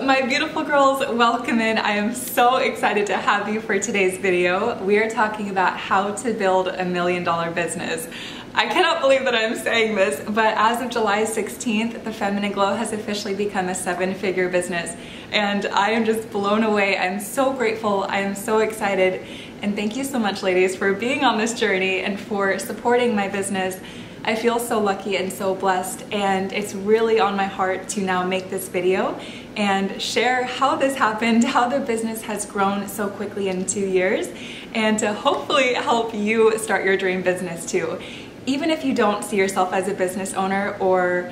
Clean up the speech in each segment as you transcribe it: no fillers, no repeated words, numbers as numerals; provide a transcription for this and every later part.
my beautiful girls, welcome in. I am so excited to have you for today's video. We are talking about how to build $1 million business. I cannot believe that I'm saying this, but as of July 16th, the Feminine Glow has officially become a 7-figure business. And I am just blown away. I'm so grateful. I am so excited. And thank you so much, ladies, for being on this journey and for supporting my business. I feel so lucky and so blessed, and it's really on my heart to now make this video and share how this happened, how the business has grown so quickly in 2 years, and to hopefully help you start your dream business too. Even if you don't see yourself as a business owner or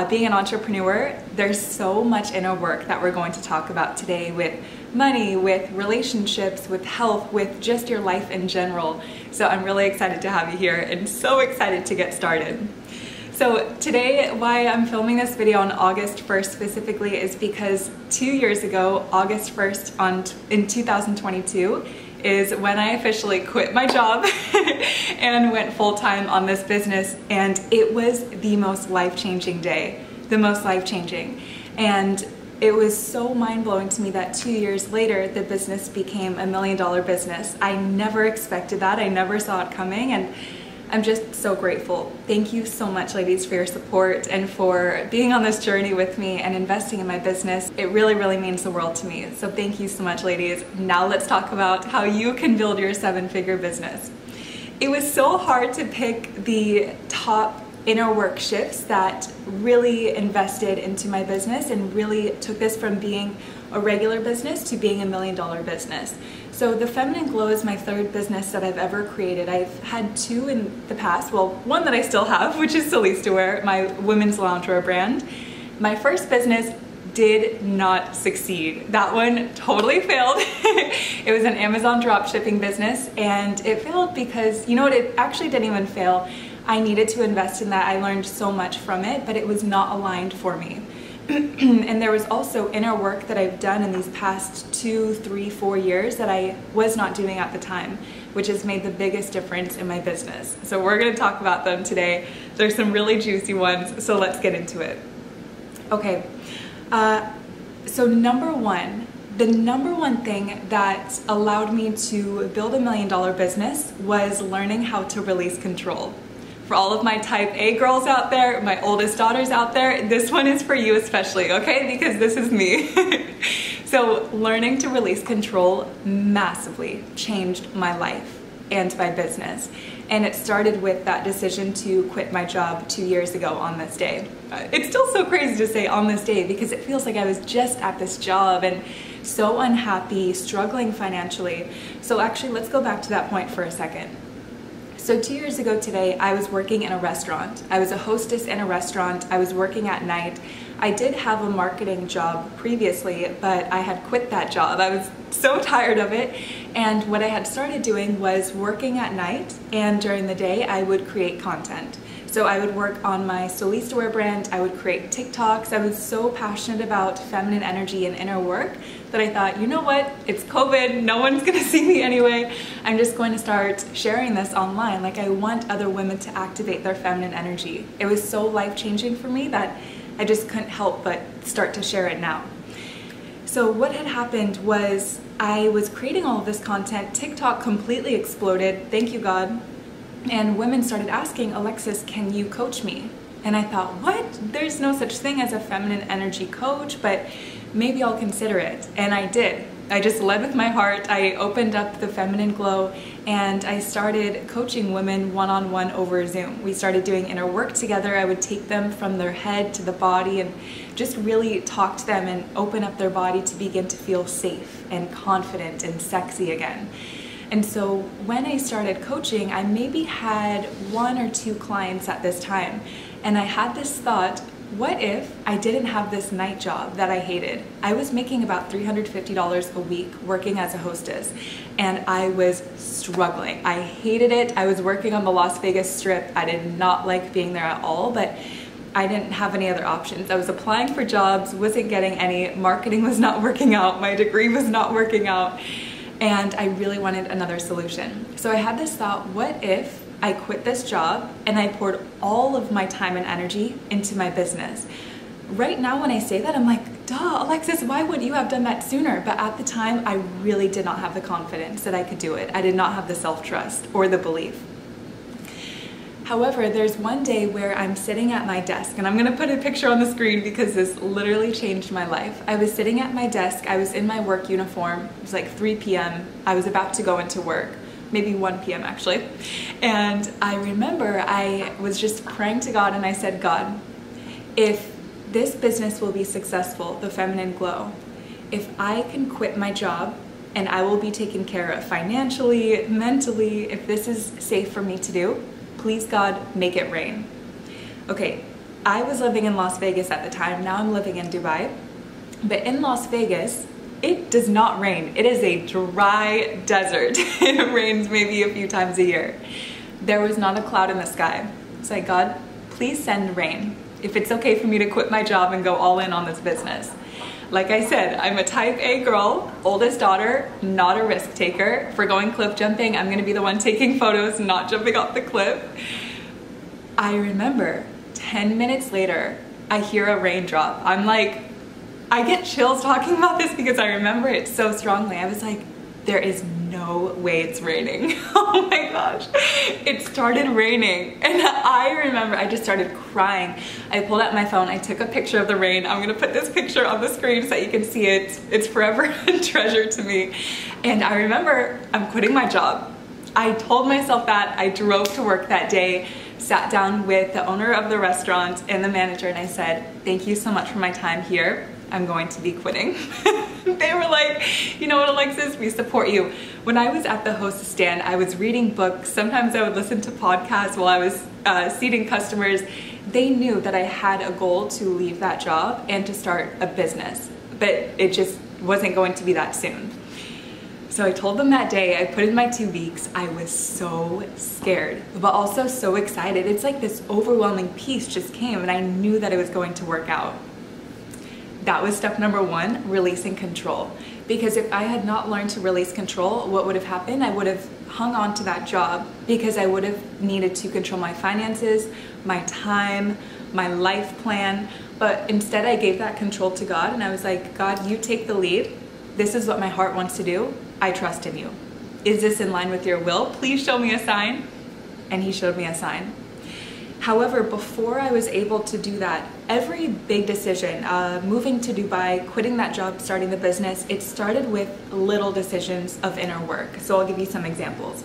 being an entrepreneur, there's so much inner work that we're going to talk about today with money, with relationships, with health, with just your life in general. So I'm really excited to have you here and so excited to get started. So today, why I'm filming this video on August 1st specifically is because 2 years ago, August 1st in 2022, is when I officially quit my job and went full-time on this business, and it was the most life-changing day, the most life-changing. And it was so mind-blowing to me that 2 years later, the business became $1 million business. I never expected that. I never saw it coming, and I'm just so grateful. Thank you so much, ladies, for your support and for being on this journey with me and investing in my business. It really, really means the world to me. So thank you so much, ladies. Now let's talk about how you can build your 7-figure business. It was so hard to pick the top inner work shifts that really invested into my business and really took this from being a regular business to being $1 million business. So the Feminine Glow is my 3rd business that I've ever created. I've had 2 in the past, well, one that I still have, which is Celeste Wear, my women's loungewear brand. My first business did not succeed. That one totally failed. It was an Amazon drop shipping business, and it failed because, you know what, it actually didn't even fail. I needed to invest in that. I learned so much from it, but it was not aligned for me. And there was also inner work that I've done in these past 2, 3, 4 years that I was not doing at the time, which has made the biggest difference in my business. So we're going to talk about them today. There's some really juicy ones, so let's get into it. Okay, so the number one thing that allowed me to build $1 million business was learning how to release control. For all of my type A girls out there, my oldest daughters out there, this one is for you especially, okay? Because this is me. So learning to release control massively changed my life and my business. And it started with that decision to quit my job 2 years ago on this day. It's still so crazy to say on this day because it feels like I was just at this job and so unhappy, struggling financially. So actually, let's go back to that point for a second. So 2 years ago today, I was working in a restaurant. I was a hostess in a restaurant. I was working at night. I did have a marketing job previously, but I had quit that job. I was so tired of it. And what I had started doing was working at night, and during the day, I would create content. So I would work on my Celeste Wear brand. I would create TikToks. I was so passionate about feminine energy and inner work that I thought, you know what? It's COVID. No one's going to see me anyway. I'm just going to start sharing this online. Like, I want other women to activate their feminine energy. It was so life-changing for me that I just couldn't help but start to share it now. So what had happened was I was creating all of this content. TikTok completely exploded. Thank you, God. And women started asking, Alexis, can you coach me? And I thought, what? There's no such thing as a feminine energy coach, but maybe I'll consider it. And I did. I just led with my heart. I opened up the Feminine Glow and I started coaching women one-on-one over Zoom. We started doing inner work together. I would take them from their head to the body and just really talk to them and open up their body to begin to feel safe and confident and sexy again. And so when I started coaching, I maybe had 1 or 2 clients at this time. And I had this thought, what if I didn't have this night job that I hated? I was making about $350 a week working as a hostess, and I was struggling. I hated it. I was working on the Las Vegas Strip. I did not like being there at all, but I didn't have any other options. I was applying for jobs, wasn't getting any. Marketing was not working out. My degree was not working out. And I really wanted another solution. So I had this thought, what if I quit this job and I poured all of my time and energy into my business? right now when I say that, I'm like, duh, Alexis, why would you have done that sooner? But at the time, I really did not have the confidence that I could do it. I did not have the self-trust or the belief. However, there's one day where I'm sitting at my desk, and I'm gonna put a picture on the screen because this literally changed my life. I was sitting at my desk, I was in my work uniform, it was like 3 p.m. I was about to go into work, maybe 1 p.m. actually. And I remember I was just praying to God, and I said, God, if this business will be successful, the Feminine Glow, if I can quit my job and I will be taken care of financially, mentally, if this is safe for me to do, please God, make it rain. Okay, I was living in Las Vegas at the time. Now I'm living in Dubai. But in Las Vegas, it does not rain. It is a dry desert. It rains maybe a few times a year. There was not a cloud in the sky. It's like, God, please send rain. If it's okay for me to quit my job and go all in on this business. Like I said, I'm a type A girl, oldest daughter, not a risk taker. For going cliff jumping, I'm gonna be the one taking photos, not jumping off the cliff. I remember 10 minutes later, I hear a raindrop. I'm like, I get chills talking about this because I remember it so strongly. I was like, there is no way it's raining. Oh my gosh. It started raining. And I remember I just started crying. I pulled out my phone. I took a picture of the rain. I'm going to put this picture on the screen so that you can see it. It's forever a treasure to me. And I remember I'm quitting my job. I told myself that. I drove to work that day, sat down with the owner of the restaurant and the manager, and I said, thank you so much for my time here. I'm going to be quitting. They were like, you know what, Alexis, we support you. When I was at the hostess stand, I was reading books. Sometimes I would listen to podcasts while I was seating customers. They knew that I had a goal to leave that job and to start a business, but it just wasn't going to be that soon. So I told them that day, I put in my 2 weeks. I was so scared, but also so excited. It's like this overwhelming peace just came, and I knew that it was going to work out. That was step number 1, releasing control. Because if I had not learned to release control, what would have happened? I would have hung on to that job because I would have needed to control my finances, my time, my life plan. But instead I gave that control to God, and I was like, God, you take the lead. This is what my heart wants to do. I trust in you. Is this in line with your will? Please show me a sign. And he showed me a sign. However, before I was able to do that, every big decision, moving to Dubai, quitting that job, starting the business, it started with little decisions of inner work. So I'll give you some examples.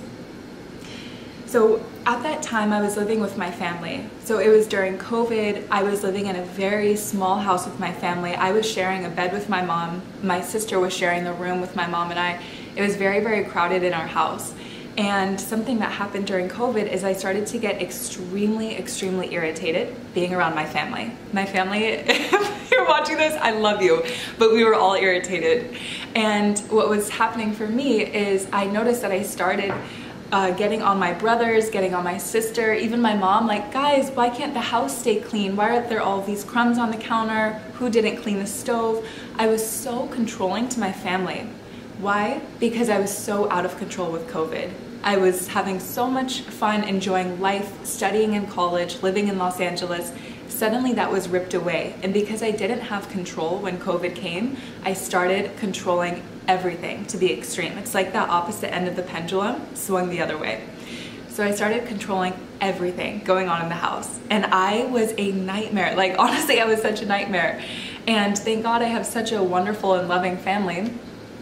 So at that time, I was living with my family. So it was during COVID. I was living in a very small house with my family. I was sharing a bed with my mom. My sister was sharing the room with my mom and I. It was very, very crowded in our house. And something that happened during COVID is I started to get extremely, extremely irritated being around my family. My family, if you're watching this, I love you, but we were all irritated. And what was happening for me is I noticed that I started getting on my brothers, getting on my sister, even my mom, like, guys, why can't the house stay clean? Why are there all these crumbs on the counter? Who didn't clean the stove? I was so controlling to my family. Why? Because I was so out of control with COVID. I was having so much fun, enjoying life, studying in college, living in Los Angeles. Suddenly that was ripped away. And because I didn't have control when COVID came, I started controlling everything to the extreme. It's like that opposite end of the pendulum swung the other way. So I started controlling everything going on in the house. And I was a nightmare. Like, honestly, I was such a nightmare. And thank God I have such a wonderful and loving family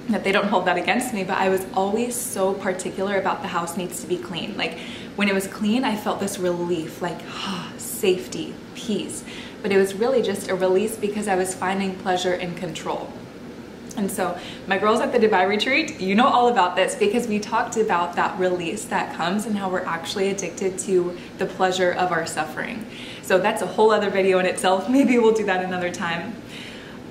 that they don't hold that against me, but I was always so particular about the house needs to be clean. Like, when it was clean, I felt this relief, like, safety, peace. But it was really just a release because I was finding pleasure in control. And so my girls at the Dubai retreat, you know all about this because we talked about that release that comes and how we're actually addicted to the pleasure of our suffering. So that's a whole other video in itself. Maybe we'll do that another time.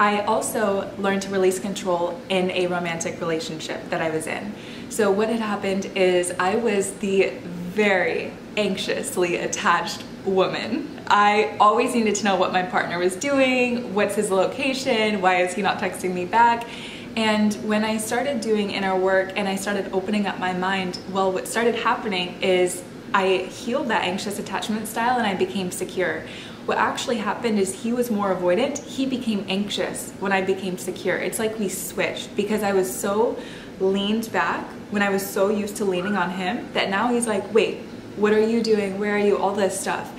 I also learned to release control in a romantic relationship that I was in. So what had happened is I was the very anxiously attached woman. I always needed to know what my partner was doing, what's his location, why is he not texting me back? And when I started doing inner work and I started opening up my mind, well, what started happening is I healed that anxious attachment style and I became secure. What actually happened is he was more avoidant. He became anxious when I became secure. It's like we switched because I was so leaned back when I was so used to leaning on him that now he's like, wait, what are you doing? Where are you? All this stuff.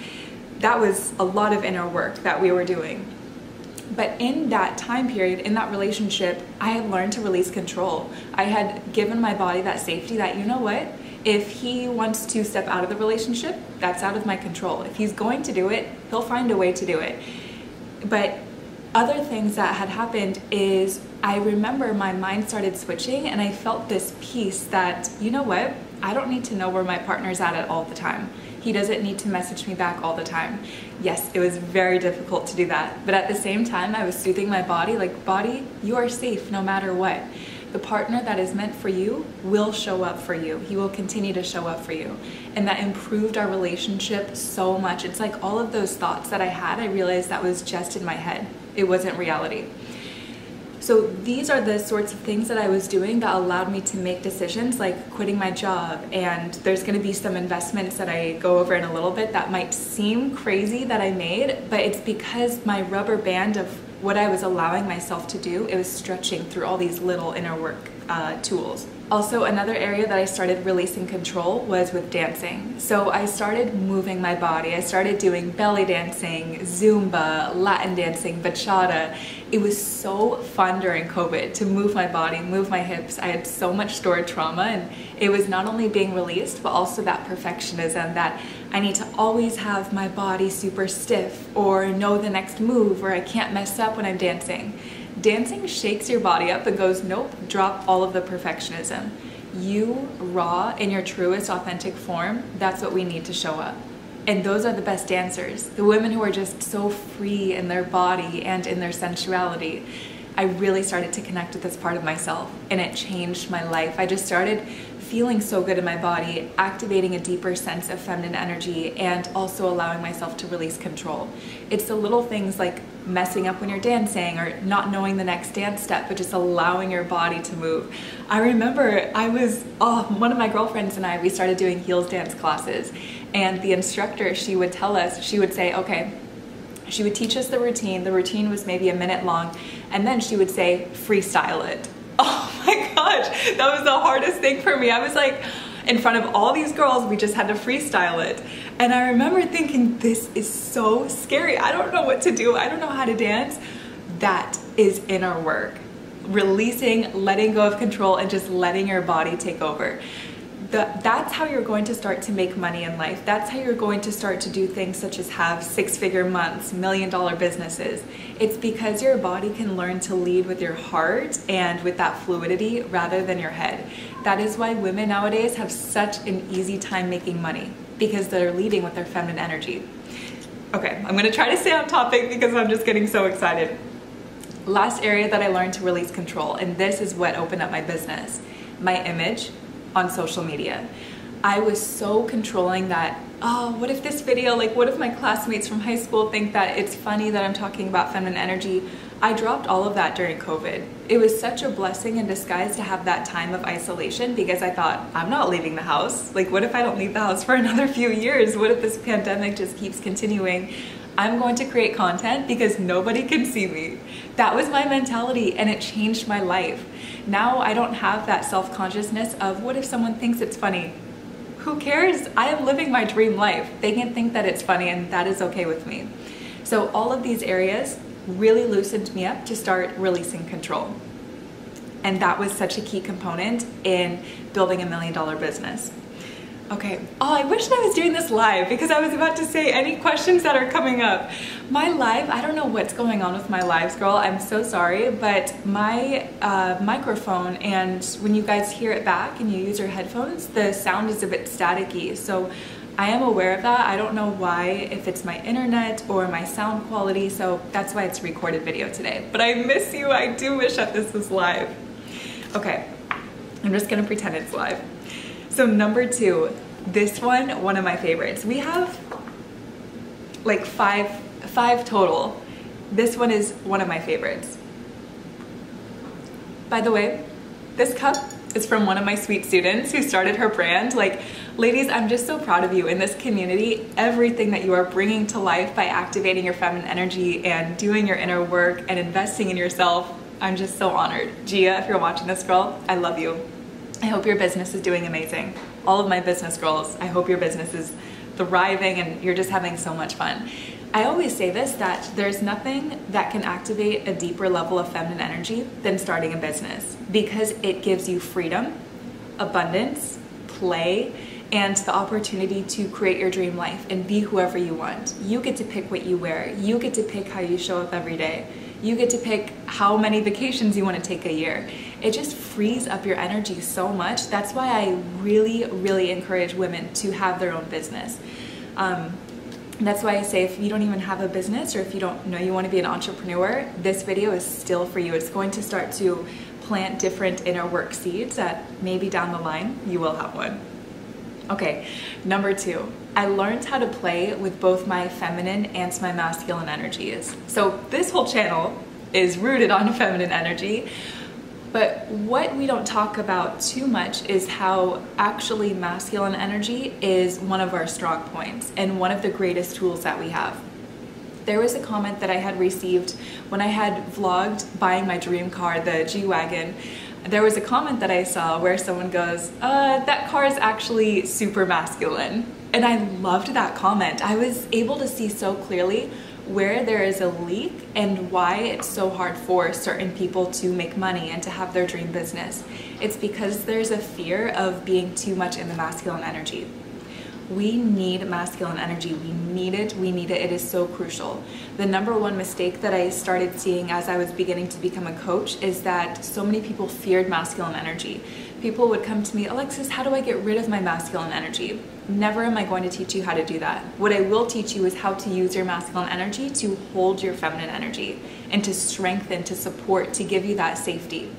That was a lot of inner work that we were doing. But in that time period, in that relationship, I had learned to release control. I had given my body that safety that, you know what? If he wants to step out of the relationship, that's out of my control. If he's going to do it, he'll find a way to do it. But other things that had happened is I remember my mind started switching and I felt this peace that, you know what? I don't need to know where my partner's at all the time. He doesn't need to message me back all the time. Yes, it was very difficult to do that. But at the same time, I was soothing my body, like, body, you are safe no matter what. The partner that is meant for you will show up for you. He will continue to show up for you. And that improved our relationship so much. It's like all of those thoughts that I had, I realized that was just in my head. It wasn't reality. So these are the sorts of things that I was doing that allowed me to make decisions like quitting my job. And there's going to be some investments that I go over in a little bit that might seem crazy that I made, but it's because my rubber band of what I was allowing myself to do, it was stretching through all these little inner work tools. Also, another area that I started releasing control was with dancing. So I started moving my body. I started doing belly dancing, Zumba, Latin dancing, bachata. It was so fun during COVID to move my body, move my hips. I had so much stored trauma, and it was not only being released, but also that perfectionism that I need to always have my body super stiff or know the next move, or I can't mess up when I'm dancing. Dancing shakes your body up and goes, nope, drop all of the perfectionism. You, raw, in your truest, authentic form, that's what we need to show up. And those are the best dancers. The women who are just so free in their body and in their sensuality. I really started to connect with this part of myself, and it changed my life. I just started feeling so good in my body, activating a deeper sense of feminine energy, and also allowing myself to release control. It's the little things like messing up when you're dancing or not knowing the next dance step, but just allowing your body to move. I remember one of my girlfriends and I, we started doing heels dance classes, and the instructor, she would tell us, she would say, okay, she would teach us the routine. The routine was maybe a minute long, and then she would say, freestyle it. Oh my gosh, that was the hardest thing for me. I was like, in front of all these girls, we just had to freestyle it. And I remember thinking, this is so scary. I don't know what to do. I don't know how to dance. That is inner work. Releasing, letting go of control, and just letting your body take over. That's how you're going to start to make money in life. That's how you're going to start to do things such as have six-figure months, million-dollar businesses. It's because your body can learn to lead with your heart and with that fluidity rather than your head. That is why women nowadays have such an easy time making money, because they're leading with their feminine energy. Okay, I'm gonna try to stay on topic because I'm just getting so excited. Last area that I learned to release control, and this is what opened up my business, my image on social media. I was so controlling that, oh, what if this video, like what if my classmates from high school think that it's funny that I'm talking about feminine energy? I dropped all of that during COVID. It was such a blessing in disguise to have that time of isolation, because I thought, I'm not leaving the house. Like, what if I don't leave the house for another few years? What if this pandemic just keeps continuing? I'm going to create content because nobody can see me. That was my mentality, and it changed my life. Now I don't have that self-consciousness of what if someone thinks it's funny? Who cares? I am living my dream life. They can think that it's funny, and that is okay with me. So all of these areas really loosened me up to start releasing control. And that was such a key component in building $1 million business. Okay, oh, I wish I was doing this live, because I was about to say any questions that are coming up. My live, I don't know what's going on with my lives, girl. I'm so sorry, but my microphone, and when you guys hear it back and you use your headphones, the sound is a bit staticky. So I am aware of that. I don't know why, if it's my internet or my sound quality, so that's why it's a recorded video today. But I miss you. I do wish that this was live. Okay, I'm just gonna pretend it's live. So number 2, this one of my favorites. We have like five total. This one is one of my favorites. By the way, this cup is from one of my sweet students who started her brand. Like, Ladies, I'm just so proud of you in this community. Everything that you are bringing to life by activating your feminine energy and doing your inner work and investing in yourself, I'm just so honored. Gia, if you're watching this, girl, I love you. I hope your business is doing amazing. All of my business girls, I hope your business is thriving and you're just having so much fun. I always say this, that there's nothing that can activate a deeper level of feminine energy than starting a business, because it gives you freedom, abundance, play, and the opportunity to create your dream life and be whoever you want. You get to pick what you wear. You get to pick how you show up every day. You get to pick how many vacations you want to take a year. It just frees up your energy so much. That's why I really, really encourage women to have their own business. That's why I say, if you don't even have a business, or if you don't know you want to be an entrepreneur, this video is still for you. It's going to start to plant different inner work seeds that maybe down the line you will have one. Okay, number 2, I learned how to play with both my feminine and my masculine energies. So this whole channel is rooted on feminine energy, but what we don't talk about too much is how actually masculine energy is one of our strong points and one of the greatest tools that we have. There was a comment that I had received when I had vlogged buying my dream car, the G-Wagon. There was a comment that I saw where someone goes, that car is actually super masculine. And I loved that comment. I was able to see so clearly where there is a leak and why it's so hard for certain people to make money and to have their dream business. It's because there's a fear of being too much in the masculine energy. We need masculine energy. We need it. It is so crucial. The number one mistake that I started seeing as I was beginning to become a coach is that so many people feared masculine energy. People would come to me, Alexis, how do I get rid of my masculine energy? Never am I going to teach you how to do that. What I will teach you is how to use your masculine energy to hold your feminine energy and to strengthen, to support, to give you that safety.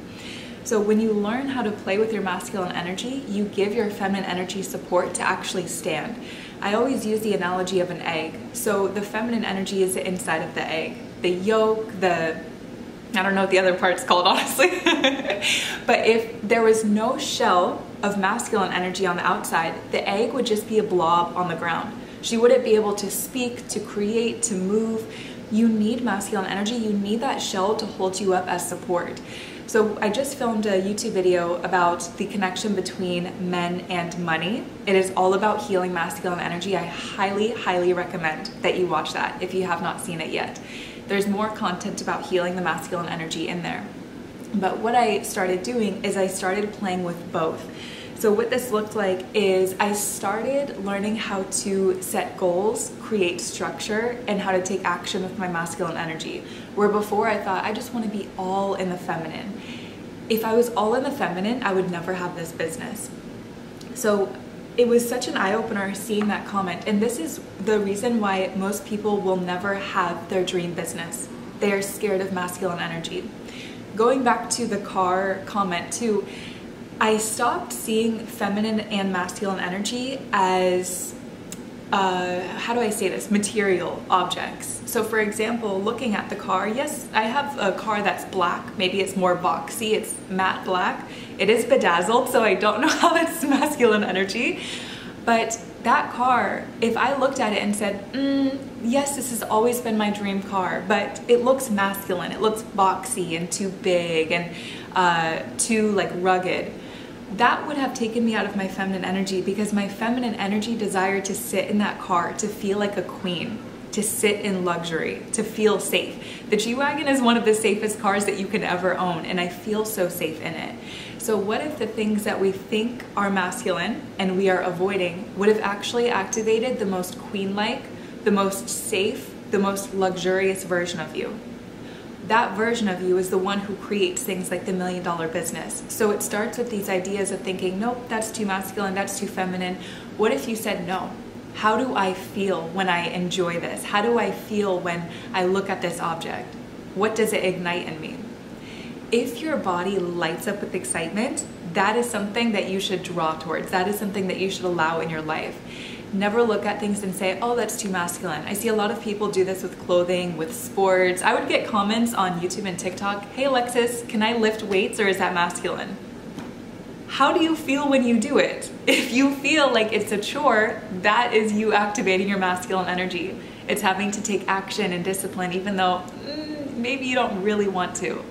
So when you learn how to play with your masculine energy, you give your feminine energy support to actually stand. I always use the analogy of an egg. So the feminine energy is the inside of the egg. The yolk, I don't know what the other part's called, honestly. But if there was no shell of masculine energy on the outside, the egg would just be a blob on the ground. She wouldn't be able to speak, to create, to move. You need masculine energy. You need that shell to hold you up as support. So I just filmed a YouTube video about the connection between men and money. It is all about healing masculine energy. I highly, highly recommend that you watch that if you have not seen it yet. There's more content about healing the masculine energy in there. But what I started doing is I started playing with both. So what this looked like is I started learning how to set goals, create structure, and how to take action with my masculine energy. Where before I thought I just want to be all in the feminine. If I was all in the feminine, I would never have this business. So it was such an eye-opener seeing that comment. And this is the reason why most people will never have their dream business. They are scared of masculine energy. Going back to the car comment too, I stopped seeing feminine and masculine energy as, how do I say this, material objects. So for example, looking at the car, yes, I have a car that's black. Maybe it's more boxy, it's matte black. It is bedazzled, so I don't know how that's masculine energy. But that car, if I looked at it and said, yes, this has always been my dream car, but it looks masculine, it looks boxy and too big and too like rugged, that would have taken me out of my feminine energy, because my feminine energy desired to sit in that car, to feel like a queen, to sit in luxury, to feel safe. The G-Wagon is one of the safest cars that you can ever own, and I feel so safe in it. So what if the things that we think are masculine and we are avoiding would have actually activated the most queen-like, the most safe, the most luxurious version of you? That version of you is the one who creates things like the $1 million business. So it starts with these ideas of thinking, nope, that's too masculine, that's too feminine. What if you said no? How do I feel when I enjoy this? How do I feel when I look at this object? What does it ignite in me? If your body lights up with excitement, that is something that you should draw towards. That is something that you should allow in your life. Never look at things and say, oh, that's too masculine. I see a lot of people do this with clothing, with sports. I would get comments on YouTube and TikTok, hey Alexis, can I lift weights or is that masculine? How do you feel when you do it? If you feel like it's a chore, that is you activating your masculine energy. It's having to take action and discipline, even though maybe you don't really want to.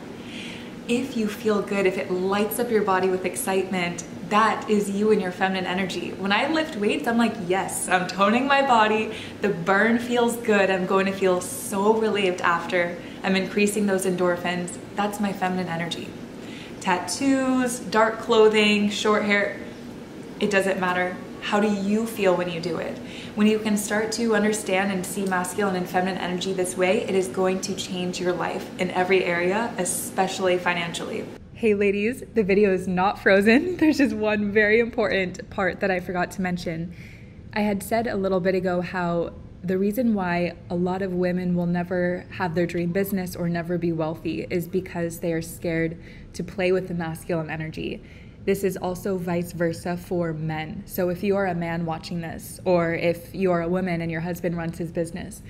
If you feel good, if it lights up your body with excitement, that is you and your feminine energy. When I lift weights, I'm like, yes, I'm toning my body. The burn feels good. I'm going to feel so relieved after. I'm increasing those endorphins. That's my feminine energy. Tattoos, dark clothing, short hair, it doesn't matter. How do you feel when you do it? When you can start to understand and see masculine and feminine energy this way, it is going to change your life in every area, especially financially. Hey ladies, the video is not frozen. There's just one very important part that I forgot to mention. I had said a little bit ago how the reason why a lot of women will never have their dream business or never be wealthy is because they are scared to play with the masculine energy. This is also vice versa for men. So if you are a man watching this, or if you are a woman and your husband runs his business,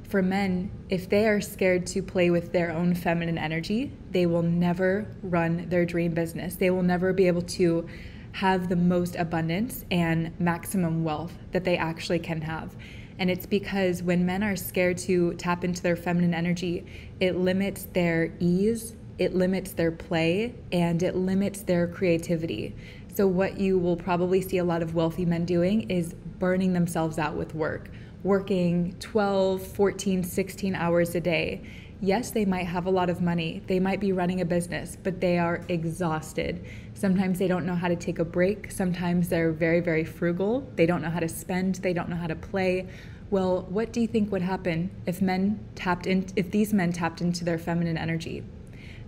for men, if they are scared to play with their own feminine energy, they will never run their dream business. They will never be able to have the most abundance and maximum wealth that they actually can have. And it's because when men are scared to tap into their feminine energy, it limits their ease, it limits their play, and it limits their creativity. So what you will probably see a lot of wealthy men doing is burning themselves out with work, working 12, 14, 16 hours a day. Yes, they might have a lot of money. They might be running a business, but they are exhausted. Sometimes they don't know how to take a break. Sometimes they're very, very frugal. They don't know how to spend. They don't know how to play. Well, what do you think would happen if these men tapped into their feminine energy?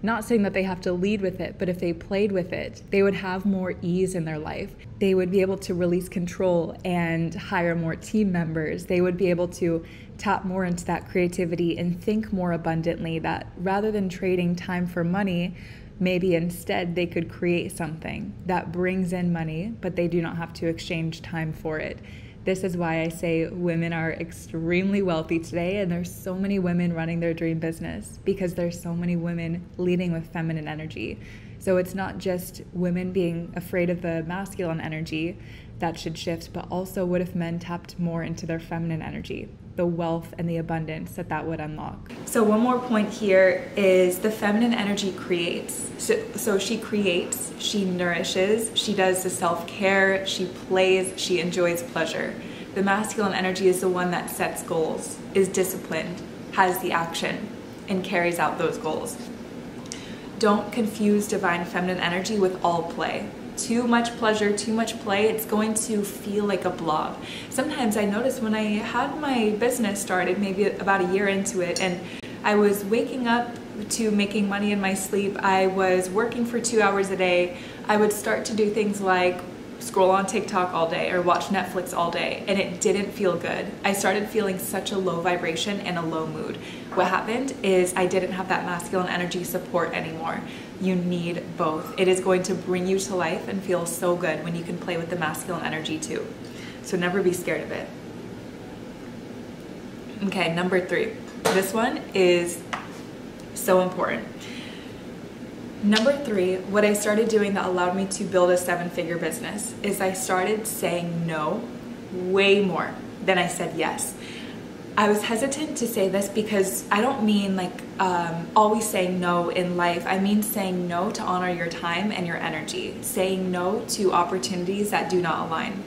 Not saying that they have to lead with it, but if they played with it, they would have more ease in their life. They would be able to release control and hire more team members. They would be able to tap more into that creativity and think more abundantly, that rather than trading time for money, maybe instead they could create something that brings in money, but they do not have to exchange time for it. This is why I say women are extremely wealthy today, and there's so many women running their dream business because there's so many women leading with feminine energy. So it's not just women being afraid of the masculine energy that should shift, but also what if men tapped more into their feminine energy, the wealth and the abundance that would unlock. So one more point here is the feminine energy creates. So she creates, she nourishes, she does the self-care, she plays, she enjoys pleasure. The masculine energy is the one that sets goals, is disciplined, has the action, and carries out those goals. Don't confuse divine feminine energy with all play. Too much pleasure, too much play, it's going to feel like a blob. Sometimes I noticed when I had my business started, maybe about a year into it, and I was waking up to making money in my sleep, I was working for 2 hours a day, I would start to do things like scroll on TikTok all day or watch Netflix all day, and it didn't feel good. I started feeling such a low vibration and a low mood. What happened is I didn't have that masculine energy support anymore. You need both. It is going to bring you to life and feel so good when you can play with the masculine energy too. So never be scared of it. Okay, number 3. This one is so important. Number 3, what I started doing that allowed me to build a 7-figure business is I started saying no way more than I said yes. I was hesitant to say this because I don't mean like always saying no in life. I mean saying no to honor your time and your energy, saying no to opportunities that do not align.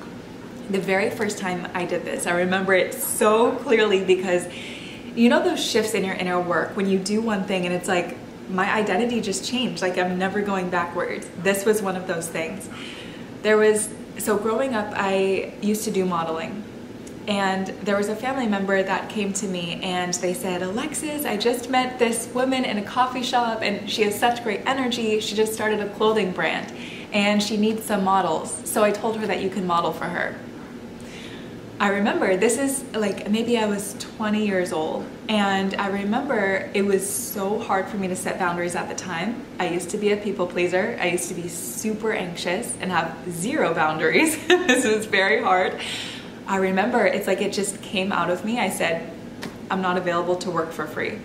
The very first time I did this, I remember it so clearly because you know those shifts in your inner work when you do one thing and it's like, my identity just changed, like I'm never going backwards. This was one of those things. So growing up, I used to do modeling. And there was a family member that came to me and they said, Alexis, I just met this woman in a coffee shop and she has such great energy. She just started a clothing brand and she needs some models. So I told her that you can model for her. I remember this is like maybe I was 20 years old, and I remember it was so hard for me to set boundaries at the time. I used to be a people pleaser. I used to be super anxious and have zero boundaries. This was very hard. I remember it's like it just came out of me. I said, I'm not available to work for free.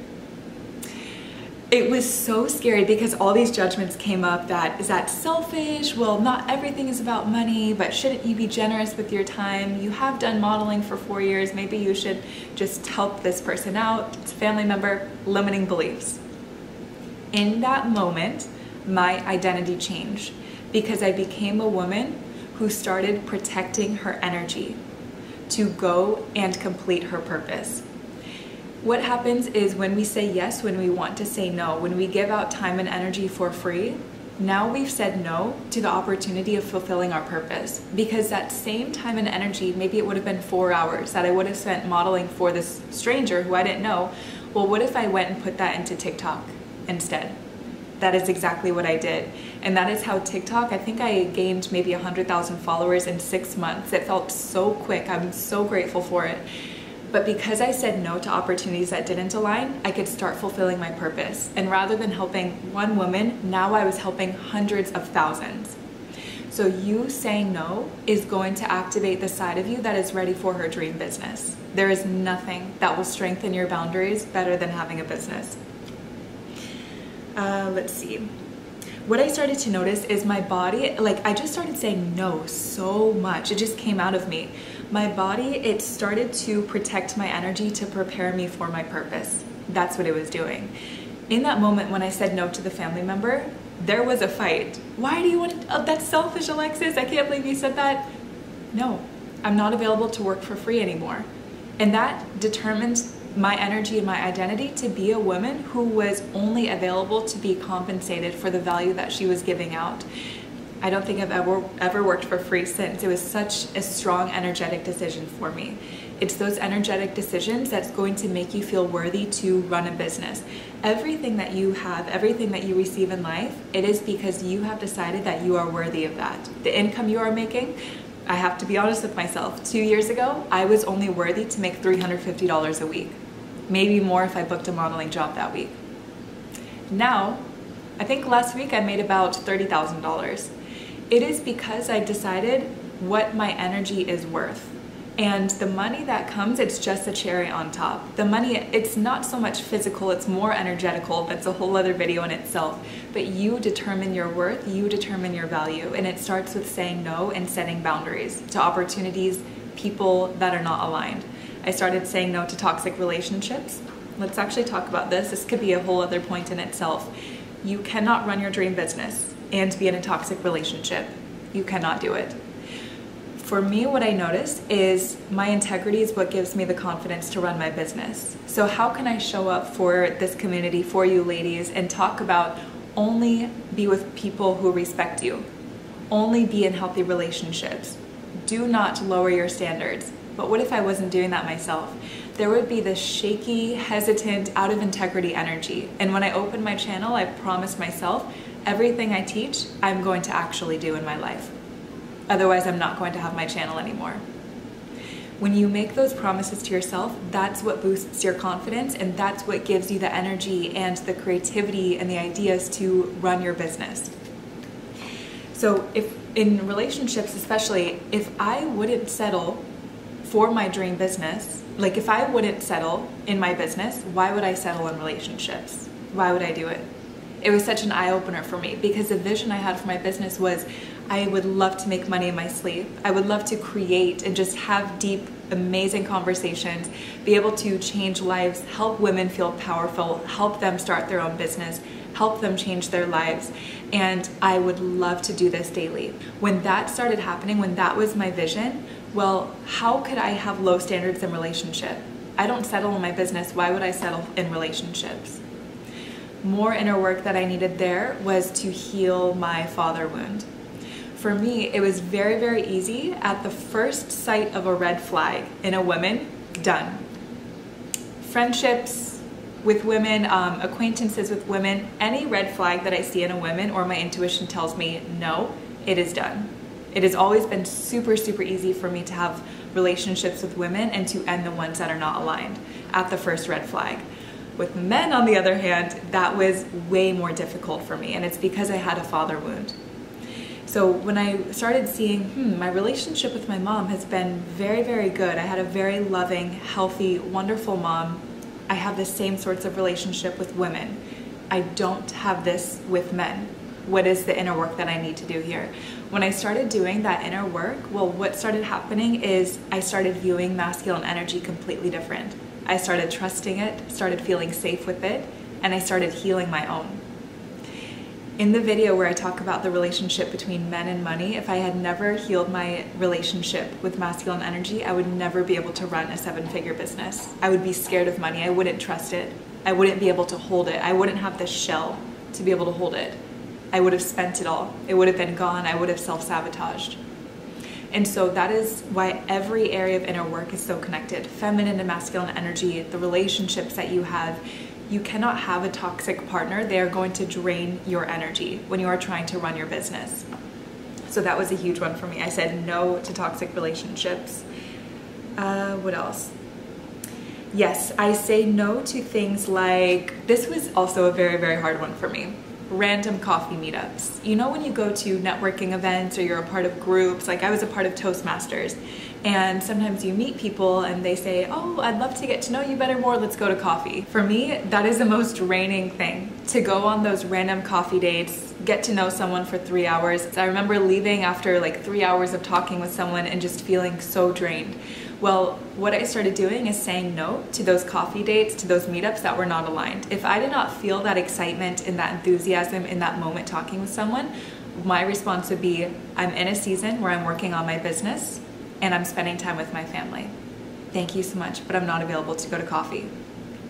It was so scary because all these judgments came up that, is that selfish? Well, not everything is about money, but shouldn't you be generous with your time? You have done modeling for 4 years. Maybe you should just help this person out. It's a family member. Limiting beliefs. In that moment, my identity changed because I became a woman who started protecting her energy to go and complete her purpose. What happens is when we say yes, when we want to say no, when we give out time and energy for free, now we've said no to the opportunity of fulfilling our purpose. Because that same time and energy, maybe it would have been 4 hours that I would have spent modeling for this stranger who I didn't know. Well, what if I went and put that into TikTok instead? That is exactly what I did. And that is how TikTok, I think I gained maybe 100,000 followers in 6 months. It felt so quick. I'm so grateful for it. But because I said no to opportunities that didn't align, I could start fulfilling my purpose. And rather than helping one woman, now I was helping hundreds of thousands. So you saying no is going to activate the side of you that is ready for her dream business. There is nothing that will strengthen your boundaries better than having a business. Let's see. What I started to notice is my body, like I just started saying no so much. It just came out of me. My body, it started to protect my energy to prepare me for my purpose. That's what it was doing. In that moment when I said no to the family member, there was a fight. Why do you want to, oh, that's selfish, Alexis. I can't believe you said that. No, I'm not available to work for free anymore. And that determined my energy and my identity to be a woman who was only available to be compensated for the value that she was giving out. I don't think I've ever worked for free since. It was such a strong, energetic decision for me. It's those energetic decisions that's going to make you feel worthy to run a business. Everything that you have, everything that you receive in life, it is because you have decided that you are worthy of that. The income you are making, I have to be honest with myself. 2 years ago, I was only worthy to make $350 a week. Maybe more if I booked a modeling job that week. Now, I think last week I made about $30,000. It is because I decided what my energy is worth. And the money that comes, it's just a cherry on top. The money, it's not so much physical, it's more energetical. That's a whole other video in itself. But you determine your worth, you determine your value. And it starts with saying no and setting boundaries to opportunities, people that are not aligned. I started saying no to toxic relationships. Let's actually talk about this. This could be a whole other point in itself. You cannot run your dream business and be in a toxic relationship. You cannot do it. For me, what I noticed is my integrity is what gives me the confidence to run my business. So how can I show up for this community, for you ladies, and talk about only be with people who respect you, only be in healthy relationships, do not lower your standards. But what if I wasn't doing that myself? There would be this shaky, hesitant, out of integrity energy. And when I opened my channel, I promised myself everything I teach, I'm going to actually do in my life. Otherwise, I'm not going to have my channel anymore. When you make those promises to yourself, that's what boosts your confidence, and that's what gives you the energy and the creativity and the ideas to run your business. So if in relationships especially, if I wouldn't settle for my dream business, like if I wouldn't settle in my business, why would I settle in relationships? Why would I do it? It was such an eye-opener for me because the vision I had for my business was I would love to make money in my sleep. I would love to create and just have deep, amazing conversations, be able to change lives, help women feel powerful, help them start their own business, help them change their lives. And I would love to do this daily. When that started happening, when that was my vision, well, how could I have low standards in relationship? I don't settle in my business. Why would I settle in relationships? More inner work that I needed there was to heal my father wound. For me, it was very, very easy. At the first sight of a red flag in a woman, done. Friendships with women, acquaintances with women, any red flag that I see in a woman or my intuition tells me no, it is done. It has always been super, super easy for me to have relationships with women and to end the ones that are not aligned at the first red flag. With men, on the other hand, that was way more difficult for me, and it's because I had a father wound. So when I started seeing, my relationship with my mom has been very, very good. I had a very loving, healthy, wonderful mom. I have the same sorts of relationship with women. I don't have this with men. What is the inner work that I need to do here? When I started doing that inner work, well, what started happening is I started viewing masculine energy completely different. I started trusting it, started feeling safe with it, and I started healing my own. In the video where I talk about the relationship between men and money, if I had never healed my relationship with masculine energy, I would never be able to run a 7-figure business. I would be scared of money. I wouldn't trust it. I wouldn't be able to hold it. I wouldn't have the shell to be able to hold it. I would have spent it all. It would have been gone. I would have self-sabotaged. And so that is why every area of inner work is so connected. Feminine and masculine energy, the relationships that you have. You cannot have a toxic partner. They are going to drain your energy when you are trying to run your business. So that was a huge one for me. I said no to toxic relationships. What else? Yes, I say no to things like, this was also a very, very hard one for me. Random coffee meetups. You know, when you go to networking events or you're a part of groups, like I was a part of Toastmasters, and sometimes you meet people and they say, oh, I'd love to get to know you better more, let's go to coffee. For me, that is the most draining thing, to go on those random coffee dates, get to know someone for 3 hours. I remember leaving after like 3 hours of talking with someone and just feeling so drained. Well, what I started doing is saying no to those coffee dates, to those meetups that were not aligned. If I did not feel that excitement and that enthusiasm in that moment talking with someone, my response would be, I'm in a season where I'm working on my business and I'm spending time with my family. Thank you so much, but I'm not available to go to coffee.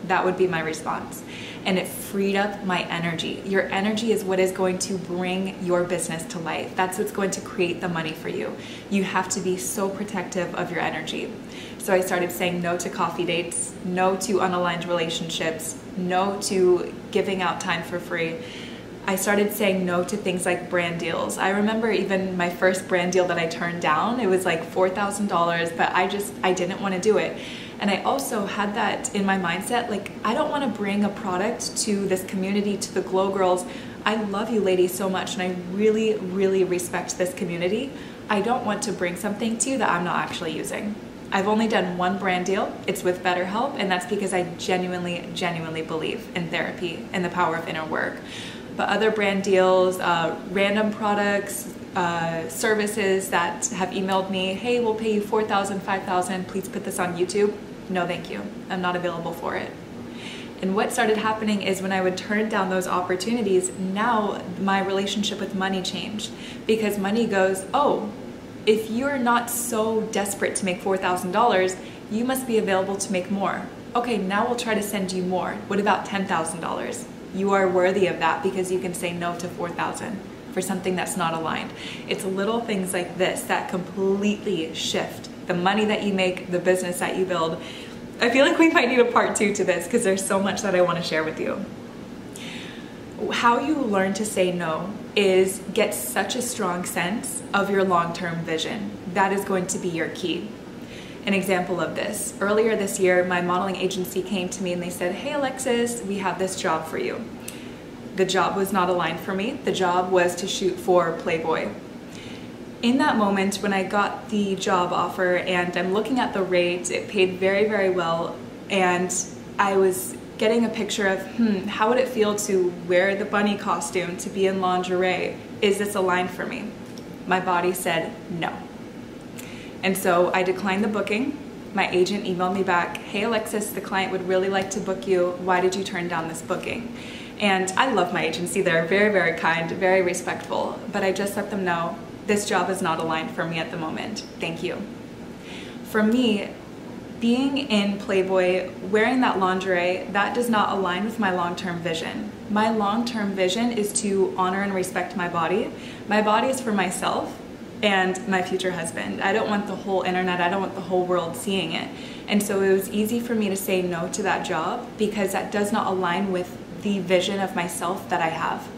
That would be my response. And it freed up my energy. Your energy is what is going to bring your business to life. That's what's going to create the money for you. You have to be so protective of your energy. So I started saying no to coffee dates, no to unaligned relationships, no to giving out time for free. I started saying no to things like brand deals. I remember even my first brand deal that I turned down, it was like $4,000, but I didn't want to do it. And I also had that in my mindset, like, I don't want to bring a product to this community, to the Glow Girls. I love you ladies so much, and I really, really respect this community. I don't want to bring something to you that I'm not actually using. I've only done one brand deal. It's with BetterHelp, and that's because I genuinely, genuinely believe in therapy and the power of inner work. But other brand deals, random products, services that have emailed me, hey, we'll pay you $4,000, $5,000, please put this on YouTube. No, thank you. I'm not available for it. And what started happening is when I would turn down those opportunities, now my relationship with money changed, because money goes, oh, if you're not so desperate to make $4,000, you must be available to make more. Okay, now we'll try to send you more. What about $10,000? You are worthy of that because you can say no to $4,000 for something that's not aligned. It's little things like this that completely shift the money that you make, the business that you build. I feel like we might need a part 2 to this because there's so much that I want to share with you. How you learn to say no is get such a strong sense of your long-term vision. That is going to be your key. An example of this, earlier this year, my modeling agency came to me and they said, hey Alexis, we have this job for you. The job was not aligned for me. The job was to shoot for Playboy. In that moment, when I got the job offer and I'm looking at the rate, it paid very, very well, and I was getting a picture of, how would it feel to wear the bunny costume, to be in lingerie? Is this aligned for me? My body said no. And so I declined the booking. My agent emailed me back, hey Alexis, the client would really like to book you. Why did you turn down this booking? And I love my agency. They're very, very kind, very respectful, but I just let them know, this job is not aligned for me at the moment. Thank you. For me, being in Playboy, wearing that lingerie, that does not align with my long-term vision. My long-term vision is to honor and respect my body. My body is for myself and my future husband. I don't want the whole internet, I don't want the whole world seeing it. And so it was easy for me to say no to that job because that does not align with the vision of myself that I have.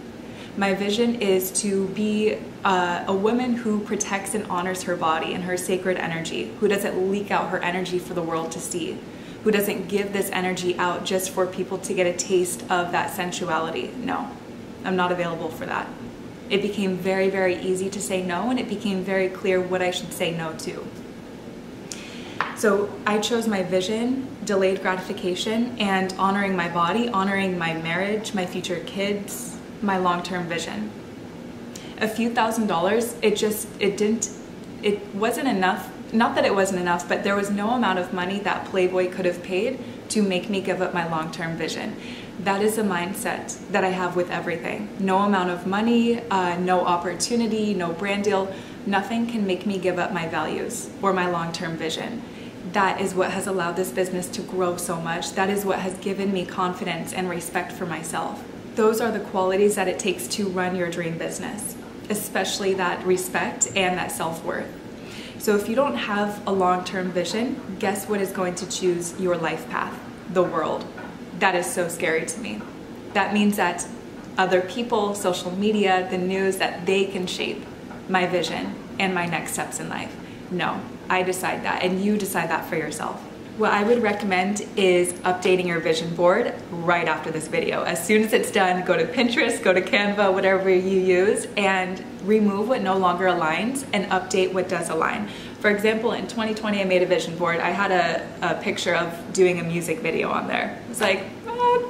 My vision is to be a woman who protects and honors her body and her sacred energy, who doesn't leak out her energy for the world to see, who doesn't give this energy out just for people to get a taste of that sensuality. No, I'm not available for that. It became very, very easy to say no, and it became very clear what I should say no to. So I chose my vision, delayed gratification, and honoring my body, honoring my marriage, my future kids, my long-term vision. A few $1,000s, it wasn't enough. Not that it wasn't enough, but there was no amount of money that Playboy could have paid to make me give up my long-term vision. That is a mindset that I have with everything. No amount of money, no opportunity, no brand deal, nothing can make me give up my values or my long-term vision. That is what has allowed this business to grow so much. That is what has given me confidence and respect for myself. Those are the qualities that it takes to run your dream business, especially that respect and that self-worth. So if you don't have a long-term vision, guess what is going to choose your life path? The world. That is so scary to me. That means that other people, social media, the news, that they can shape my vision and my next steps in life. No, I decide that, and you decide that for yourself. What I would recommend is updating your vision board right after this video. As soon as it's done, go to Pinterest, go to Canva, whatever you use, and remove what no longer aligns and update what does align. For example, in 2020, I made a vision board. I had a picture of doing a music video on there. I was like,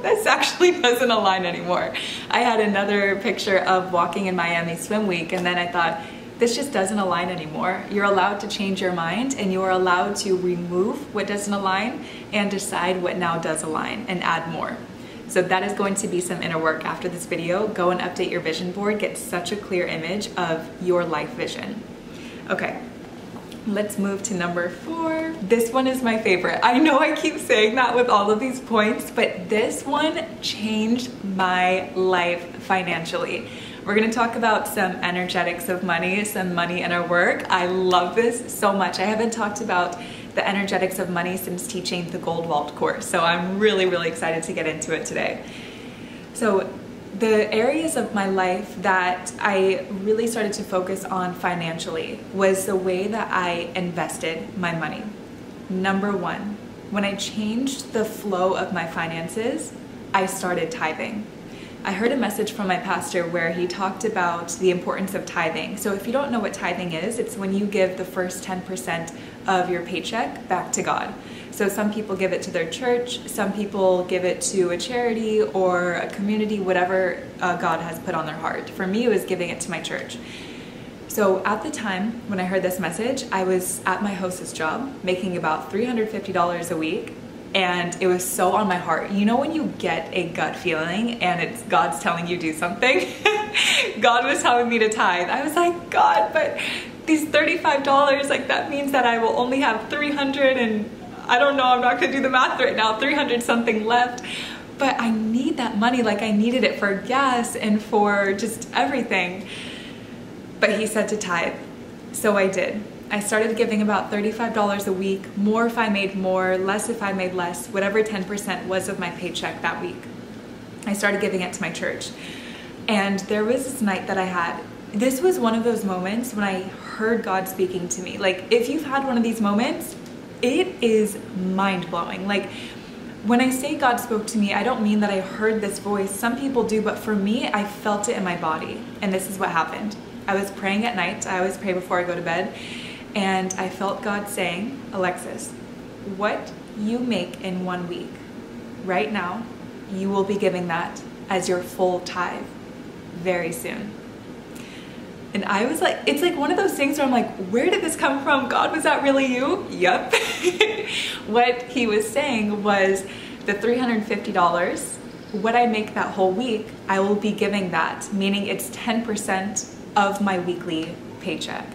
this actually doesn't align anymore. I had another picture of walking in Miami Swim Week, and then I thought, this just doesn't align anymore. You're allowed to change your mind, and you are allowed to remove what doesn't align and decide what now does align and add more. So that is going to be some inner work after this video. Go and update your vision board, get such a clear image of your life vision. Okay, let's move to number 4. This one is my favorite. I know I keep saying that with all of these points, but this one changed my life financially. We're gonna talk about some energetics of money, some money inner work. I love this so much. I haven't talked about the energetics of money since teaching the Gold Vault course, so I'm really, really excited to get into it today. So the areas of my life that I really started to focus on financially was the way that I invested my money. Number 1, when I changed the flow of my finances, I started tithing. I heard a message from my pastor where he talked about the importance of tithing. So if you don't know what tithing is, it's when you give the first 10% of your paycheck back to God. So some people give it to their church, some people give it to a charity or a community, whatever God has put on their heart. For me, it was giving it to my church. So at the time when I heard this message, I was at my hostess job making about $350 a week. And it was so on my heart. You know when you get a gut feeling and it's God's telling you do something? God was telling me to tithe. I was like, God, but these $35, like that means that I will only have 300 and I don't know, I'm not gonna do the math right now, 300 something left. But I need that money, like I needed it for gas and for just everything. But he said to tithe, so I did. I started giving about $35 a week, more if I made more, less if I made less, whatever 10% was of my paycheck that week. I started giving it to my church. And there was this night that I had. This was one of those moments when I heard God speaking to me. Like, if you've had one of these moments, it is mind-blowing. Like, when I say God spoke to me, I don't mean that I heard this voice. Some people do, but for me, I felt it in my body. And this is what happened. I was praying at night. I always pray before I go to bed. And I felt God saying, Alexis, what you make in 1 week, right now, you will be giving that as your full tithe very soon. And I was like, it's like one of those things where I'm like, where did this come from? God, was that really you? Yep. What he was saying was the $350, what I make that whole week, I will be giving that, meaning it's 10% of my weekly paycheck.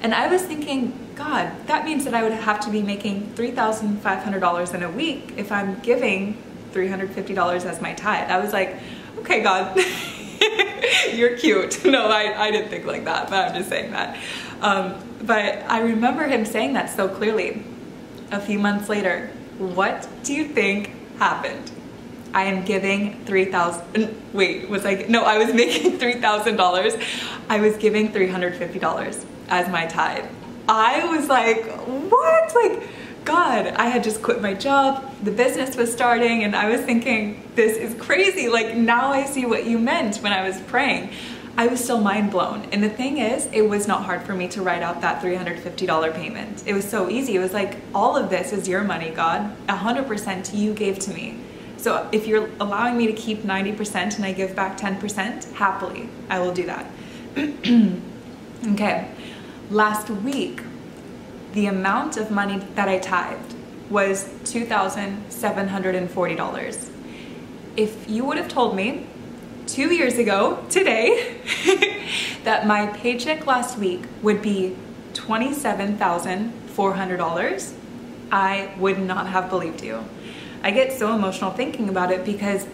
And I was thinking, God, that means that I would have to be making $3,500 in a week if I'm giving $350 as my tithe. I was like, okay, God, you're cute. No, I didn't think like that, but I'm just saying that. But I remember him saying that so clearly. A few months later, what do you think happened? I am giving $3,000, wait, I was making $3,000. I was giving $350 as my tithe. I was like, what? Like, God, I had just quit my job, the business was starting, and I was thinking, this is crazy. Like, now I see what you meant when I was praying. I was still mind blown. And the thing is, it was not hard for me to write out that $350 payment. It was so easy. It was like, all of this is your money, God. 100% you gave to me. So if you're allowing me to keep 90% and I give back 10%, happily, I will do that. Okay, last week, the amount of money that I tithed was $2,740. If you would have told me 2 years ago today that my paycheck last week would be $27,400, I would not have believed you. I get so emotional thinking about it because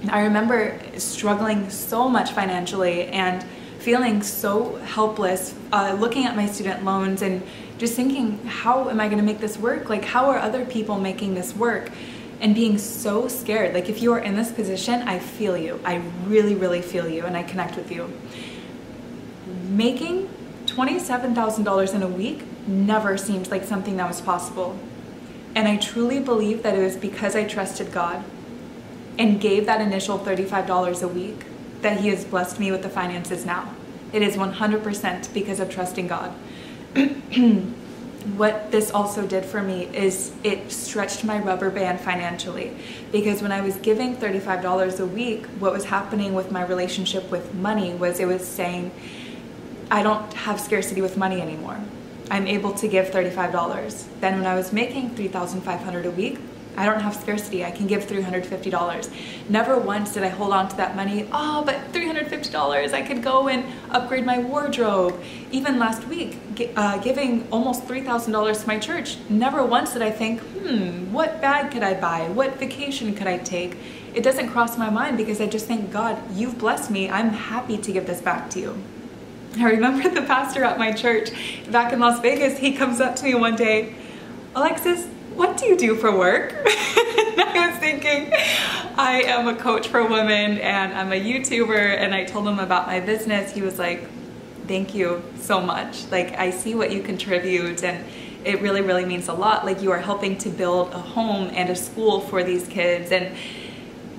I remember struggling so much financially and feeling so helpless, looking at my student loans and just thinking, how am I going to make this work? Like, how are other people making this work? And being so scared. Like, if you are in this position, I feel you. I really, really feel you, and I connect with you. Making $27,000 in a week never seemed like something that was possible. And I truly believe that it was because I trusted God and gave that initial $35 a week that He has blessed me with the finances now. It is 100% because of trusting God. What this also did for me is it stretched my rubber band financially, because when I was giving $35 a week, what was happening with my relationship with money was it was saying, I don't have scarcity with money anymore. I'm able to give $35. Then when I was making $3,500 a week, I don't have scarcity. I can give $350. Never once did I hold on to that money. Oh, but $350, I could go and upgrade my wardrobe. Even last week, giving almost $3,000 to my church, never once did I think, what bag could I buy? What vacation could I take? It doesn't cross my mind because I just think, God, you've blessed me. I'm happy to give this back to you. I remember the pastor at my church back in Las Vegas, he comes up to me one day, Alexis, what do you do for work? And I was thinking, I am a coach for women and I'm a YouTuber, and I told him about my business. He was like, thank you so much. Like, I see what you contribute and it really, really means a lot. Like, you are helping to build a home and a school for these kids, and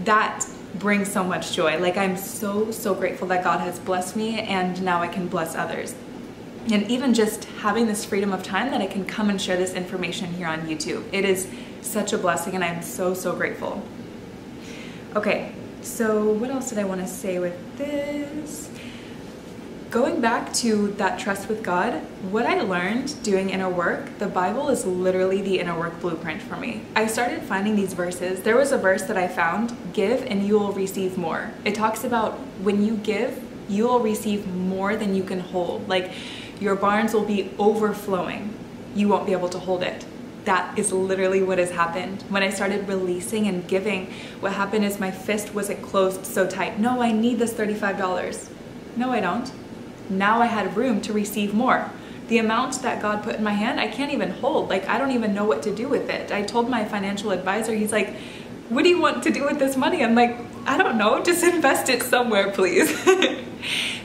that brings so much joy. Like, I'm so, so grateful that God has blessed me and now I can bless others. And even just having this freedom of time that I can come and share this information here on YouTube. It is such a blessing and I'm so, so grateful. Okay, so what else did I want to say with this? Going back to that trust with God, what I learned doing inner work, the Bible is literally the inner work blueprint for me. I started finding these verses. There was a verse that I found, give and you will receive more. It talks about when you give, you will receive more than you can hold. Like, your barns will be overflowing. You won't be able to hold it. That is literally what has happened. When I started releasing and giving, what happened is my fist wasn't closed so tight. No, I need this $35. No, I don't. Now I had room to receive more. The amount that God put in my hand, I can't even hold. Like, I don't even know what to do with it. I told my financial advisor, he's like, what do you want to do with this money? I'm like, I don't know, just invest it somewhere, please.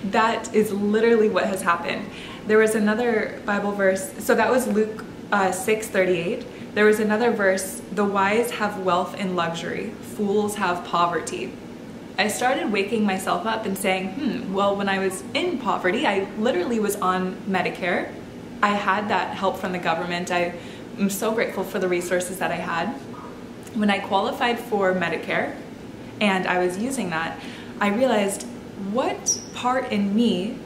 That is literally what has happened. There was another Bible verse, so that was Luke 6:38. There was another verse, the wise have wealth and luxury, fools have poverty. I started waking myself up and saying, well, when I was in poverty, I literally was on Medicare. I had that help from the government. I am so grateful for the resources that I had. When I qualified for Medicare and I was using that, I realized what part in me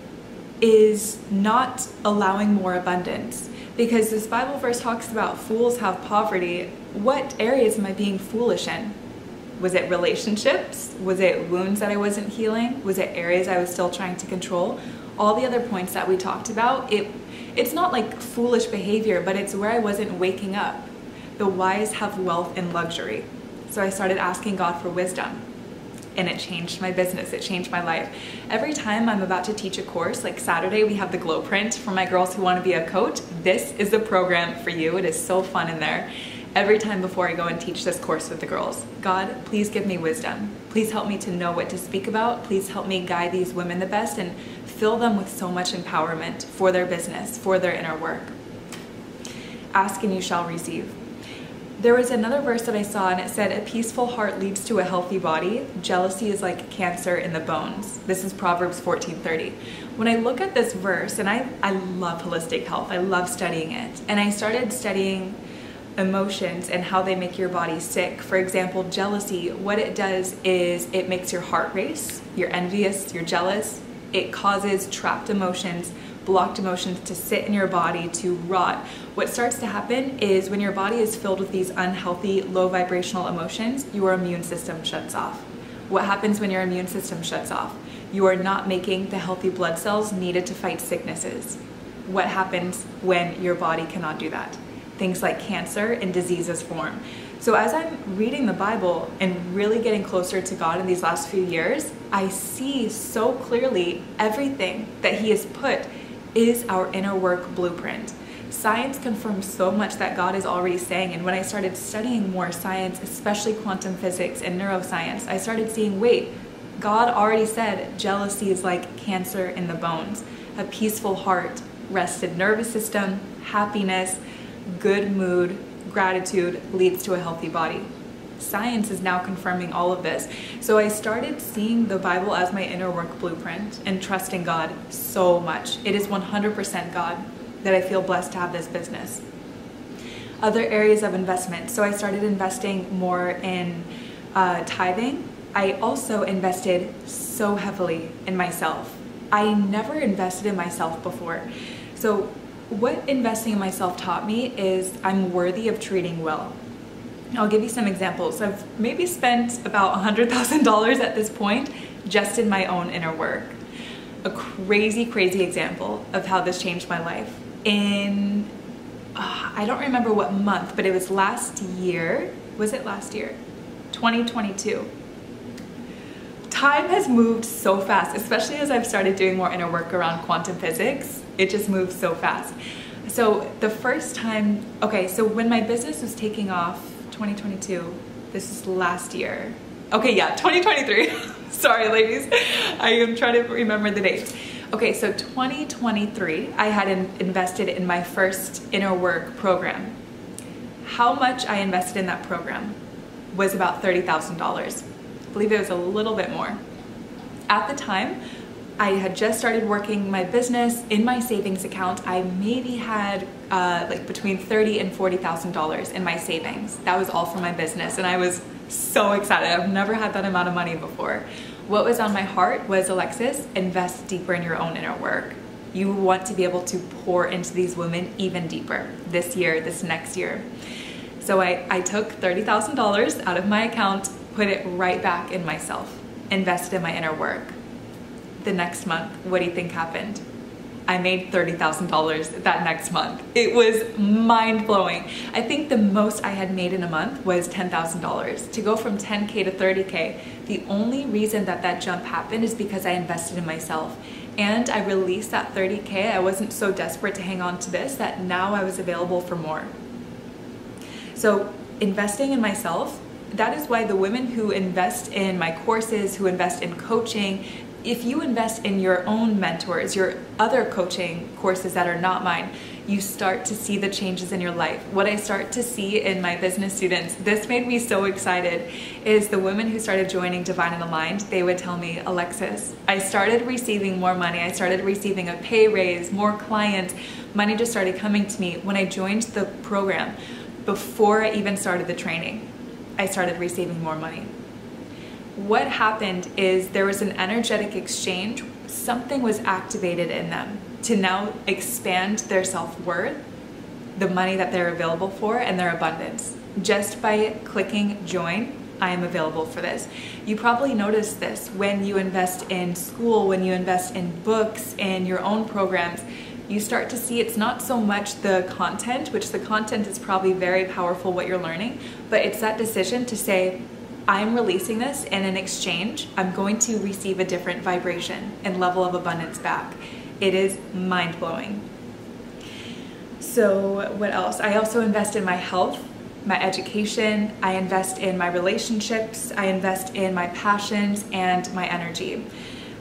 is not allowing more abundance. Because this Bible verse talks about fools have poverty. What areas am I being foolish in? Was it relationships? Was it wounds that I wasn't healing? Was it areas I was still trying to control? All the other points that we talked about, it's not like foolish behavior, but it's where I wasn't waking up. The wise have wealth and luxury. So I started asking God for wisdom. And it changed my business, it changed my life. Every time I'm about to teach a course, like Saturday we have the glow print for my girls who want to be a coach. This is the program for you. It is so fun in there. Every time before I go and teach this course with the girls, God, please give me wisdom. Please help me to know what to speak about. Please help me guide these women the best and fill them with so much empowerment for their business, for their inner work. Ask and you shall receive. There was another verse that I saw and it said, a peaceful heart leads to a healthy body. Jealousy is like cancer in the bones. This is Proverbs 14:30. When I look at this verse, and I love holistic health, I love studying it, and I started studying emotions and how they make your body sick. For example, jealousy, what it does is it makes your heart race. You're envious, you're jealous. It causes trapped emotions, blocked emotions to sit in your body, to rot. What starts to happen is when your body is filled with these unhealthy, low vibrational emotions, your immune system shuts off. What happens when your immune system shuts off? You are not making the healthy blood cells needed to fight sicknesses. What happens when your body cannot do that? Things like cancer and diseases form. So as I'm reading the Bible and really getting closer to God in these last few years, I see so clearly everything that He has put is our inner work blueprint. Science confirms so much that God is already saying, and when I started studying more science, especially quantum physics and neuroscience, I started seeing, wait, God already said jealousy is like cancer in the bones. A peaceful heart, rested nervous system, happiness, good mood, gratitude leads to a healthy body. Science is now confirming all of this. So I started seeing the Bible as my inner work blueprint and trusting God so much. It is 100% God that I feel blessed to have this business. Other areas of investment. So I started investing more in tithing. I also invested so heavily in myself. I never invested in myself before. So what investing in myself taught me is I'm worthy of treating well. I'll give you some examples. I've maybe spent about $100,000 at this point just in my own inner work. A crazy, crazy example of how this changed my life. I don't remember what month, but it was last year. Was it last year? 2022. Time has moved so fast, especially as I've started doing more inner work around quantum physics. It just moves so fast. So the first time, so when my business was taking off, 2022, this is last year. 2023. Sorry, ladies. I am trying to remember the dates. So 2023, I had invested in my first inner work program. How much I invested in that program was about $30,000. I believe it was a little bit more. At the time, I had just started working my business. In my savings account, I maybe had like between $30,000 and $40,000 in my savings. That was all for my business, and I was so excited. I've never had that amount of money before. What was on my heart was, Alexis, invest deeper in your own inner work. You want to be able to pour into these women even deeper this year, this next year. So I took $30,000 out of my account, put it right back in myself, invested in my inner work. The next month, what do you think happened? I made $30,000 that next month. It was mind-blowing. I think the most I had made in a month was $10,000. To go from 10K to 30K, the only reason that jump happened is because I invested in myself. And I released that 30K. I wasn't so desperate to hang on to this that now I was available for more. So investing in myself, that is why the women who invest in my courses, who invest in coaching, if you invest in your own mentors, your other coaching courses that are not mine, you start to see the changes in your life. What I start to see in my business students, this made me so excited, is the women who started joining Divine and Aligned, they would tell me, Alexis, I started receiving more money. I started receiving a pay raise, more clients. Money just started coming to me when I joined the program. Before I even started the training, I started receiving more money. What happened is there was an energetic exchange. Something was activated in them to now expand their self-worth, the money that they're available for, and their abundance. Just by clicking join, I am available for this. You probably noticed this when you invest in school, when you invest in books and your own programs. You start to see it's not so much the content, which the content is probably very powerful what you're learning, but it's that decision to say, I'm releasing this, and in exchange, I'm going to receive a different vibration and level of abundance back. It is mind-blowing. So what else? I also invest in my health, my education, I invest in my relationships, I invest in my passions and my energy.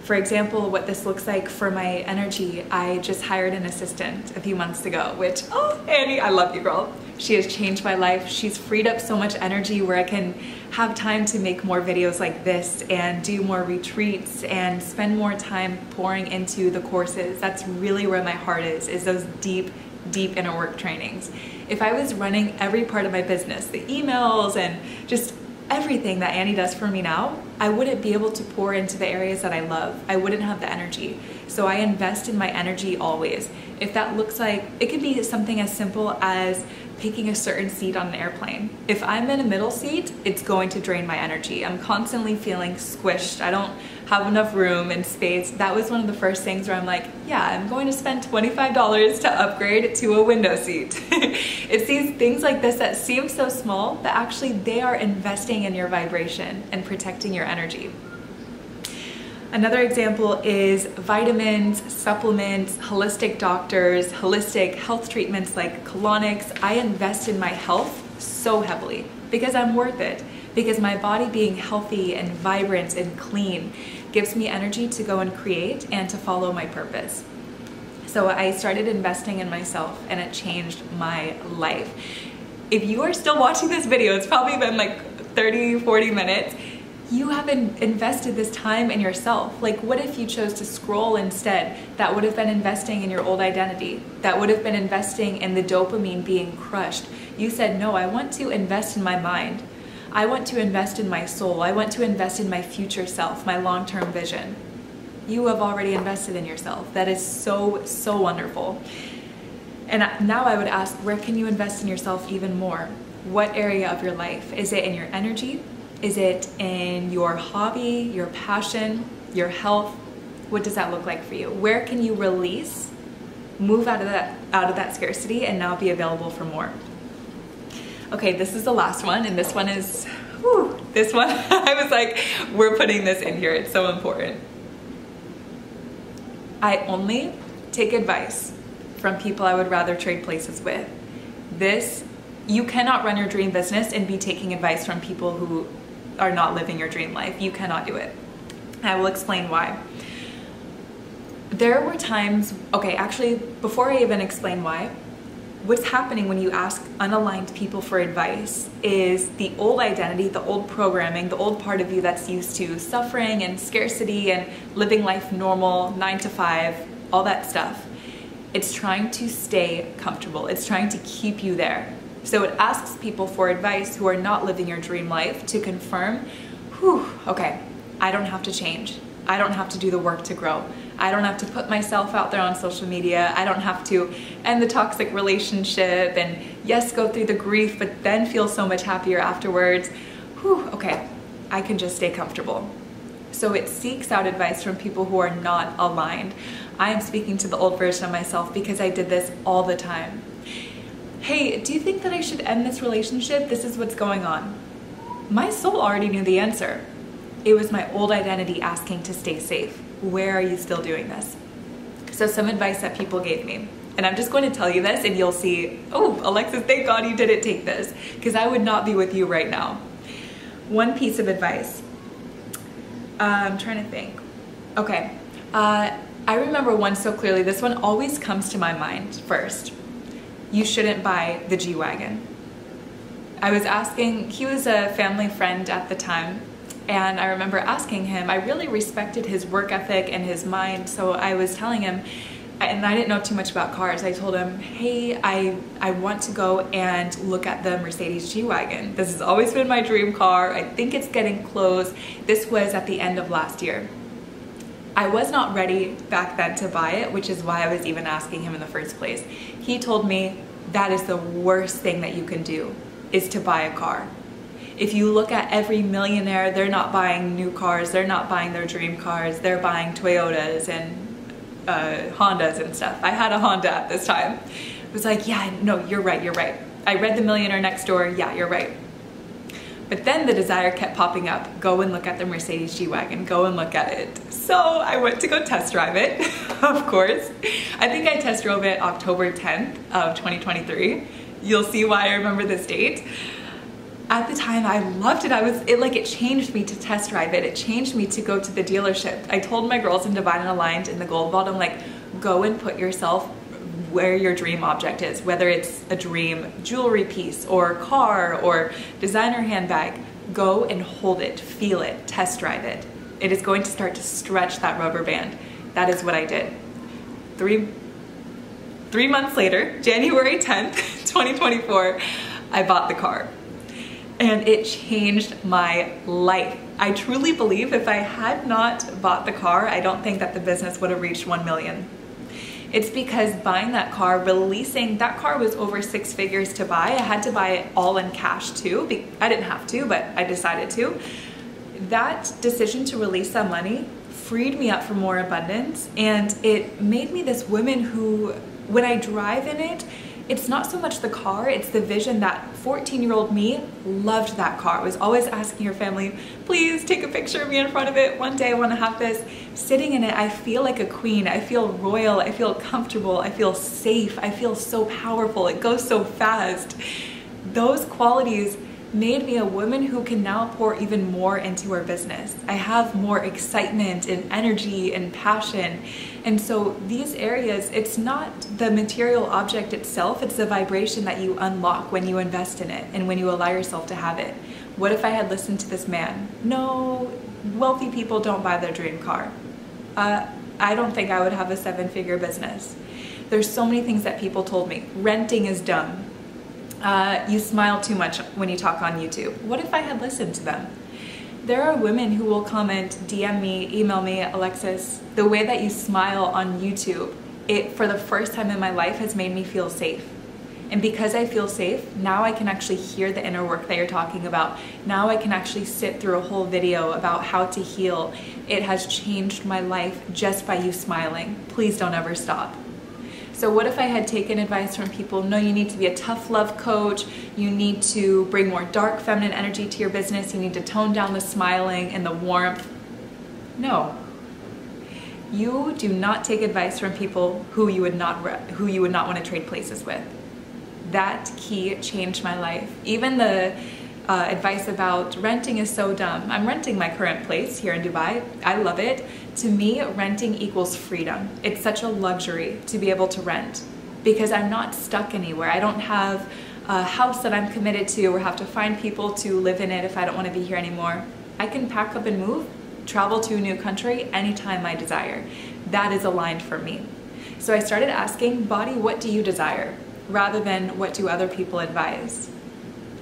For example, what this looks like for my energy, I just hired an assistant a few months ago, which, oh, Annie, I love you, girl. She has changed my life. She's freed up so much energy where I can have time to make more videos like this and do more retreats and spend more time pouring into the courses. That's really where my heart is those deep inner work trainings. If I was running every part of my business, the emails and just everything that Annie does for me now, I wouldn't be able to pour into the areas that I love. I wouldn't have the energy. So I invest in my energy always. If that looks like, it could be something as simple as picking a certain seat on an airplane. If I'm in a middle seat, it's going to drain my energy. I'm constantly feeling squished. I don't have enough room and space. That was one of the first things where I'm like, yeah, I'm going to spend $25 to upgrade to a window seat. It's these things like this that seem so small, but actually they are investing in your vibration and protecting your energy. Another example is vitamins, supplements, holistic doctors, holistic health treatments like colonics. I invest in my health so heavily because I'm worth it. Because my body being healthy and vibrant and clean gives me energy to go and create and to follow my purpose. So I started investing in myself and it changed my life. If you are still watching this video, it's probably been like 30, 40 minutes. You haven't invested this time in yourself. Like, what if you chose to scroll instead? That would have been investing in your old identity. That would have been investing in the dopamine being crushed. You said, no, I want to invest in my mind. I want to invest in my soul. I want to invest in my future self, my long-term vision. You have already invested in yourself. That is so, so wonderful. And now I would ask, where can you invest in yourself even more? What area of your life? Is it in your energy? Is it in your hobby, your passion, your health? What does that look like for you? Where can you release, move out of that scarcity and now be available for more? Okay, this is the last one, and this one is, whew, this one, I was like, we're putting this in here, it's so important. I only take advice from people I would rather trade places with. You cannot run your dream business and be taking advice from people who are not living your dream life. You cannot do it. I will explain why. There were times, okay, actually, before I even explain why, what's happening when you ask unaligned people for advice is the old identity, the old programming, the old part of you that's used to suffering and scarcity and living life normal, 9 to 5, all that stuff. It's trying to stay comfortable. It's trying to keep you there. So it asks people for advice who are not living your dream life to confirm, whew, okay, I don't have to change. I don't have to do the work to grow. I don't have to put myself out there on social media. I don't have to end the toxic relationship and yes, go through the grief, but then feel so much happier afterwards. Whew, okay, I can just stay comfortable. So it seeks out advice from people who are not aligned. I am speaking to the old version of myself because I did this all the time. Hey, do you think that I should end this relationship? This is what's going on. My soul already knew the answer. It was my old identity asking to stay safe. Where are you still doing this? So some advice that people gave me. And I'm just going to tell you this and you'll see, oh, Alexis, thank God you didn't take this because I would not be with you right now. One piece of advice. I'm trying to think. Okay. I remember one so clearly. This one always comes to my mind first. You shouldn't buy the G-Wagon. I was asking, he was a family friend at the time, and I remember asking him, I really respected his work ethic and his mind, so I was telling him, and I didn't know too much about cars, I told him, hey, I want to go and look at the Mercedes G-Wagon. This has always been my dream car. I think it's getting close. This was at the end of last year. I was not ready back then to buy it, which is why I was even asking him in the first place. He told me that is the worst thing that you can do, is to buy a car. If you look at every millionaire, they're not buying new cars, they're not buying their dream cars, they're buying Toyotas and Hondas and stuff. I had a Honda at this time. I was like, yeah, no, you're right, you're right. I read The Millionaire Next Door, yeah, you're right. But then the desire kept popping up. Go and look at the Mercedes G-Wagon, go and look at it. So I went to go test drive it, of course. I think I test drove it October 10th of 2023. You'll see why I remember this date. At the time, I loved it. It changed me to test drive it. It changed me to go to the dealership. I told my girls in Divine and Aligned in the Gold Vault, I'm like, go and put yourself where your dream object is, whether it's a dream jewelry piece or car or designer handbag. Go and hold it, feel it, test drive it. It is going to start to stretch that rubber band. That is what I did. Three months later, January 10th, 2024, I bought the car. And it changed my life. I truly believe if I had not bought the car, I don't think that the business would have reached 1 million. It's because buying that car, releasing, that car was over 6 figures to buy. I had to buy it all in cash too. I didn't have to, but I decided to. That decision to release that money freed me up for more abundance, and it made me this woman who, when I drive in it, it's not so much the car, it's the vision that 14-year-old me loved that car. Was always asking her family, please take a picture of me in front of it. One day I want to have this. Sitting in it, I feel like a queen. I feel royal. I feel comfortable. I feel safe. I feel so powerful. It goes so fast. Those qualities made me a woman who can now pour even more into her business. I have more excitement and energy and passion. And so these areas, it's not the material object itself, it's the vibration that you unlock when you invest in it and when you allow yourself to have it. What if I had listened to this man? No, wealthy people don't buy their dream car. I don't think I would have a 7-figure business. There's so many things that people told me. Renting is dumb. You smile too much when you talk on YouTube. What if I had listened to them? There are women who will comment, DM me, email me, Alexis, the way that you smile on YouTube, it for the first time in my life has made me feel safe. And because I feel safe, now I can actually hear the inner work that you're talking about. Now I can actually sit through a whole video about how to heal. It has changed my life just by you smiling. Please don't ever stop. So what if I had taken advice from people, no, you need to be a tough love coach, you need to bring more dark feminine energy to your business, you need to tone down the smiling and the warmth. No. You do not take advice from people who you would not want to trade places with. That key changed my life. Even the advice about renting is so dumb. I'm renting my current place here in Dubai. I love it. To me, renting equals freedom. It's such a luxury to be able to rent because I'm not stuck anywhere. I don't have a house that I'm committed to or have to find people to live in it if I don't want to be here anymore. I can pack up and move, travel to a new country anytime I desire. That is aligned for me. So I started asking, body, what do you desire? Rather than what do other people advise?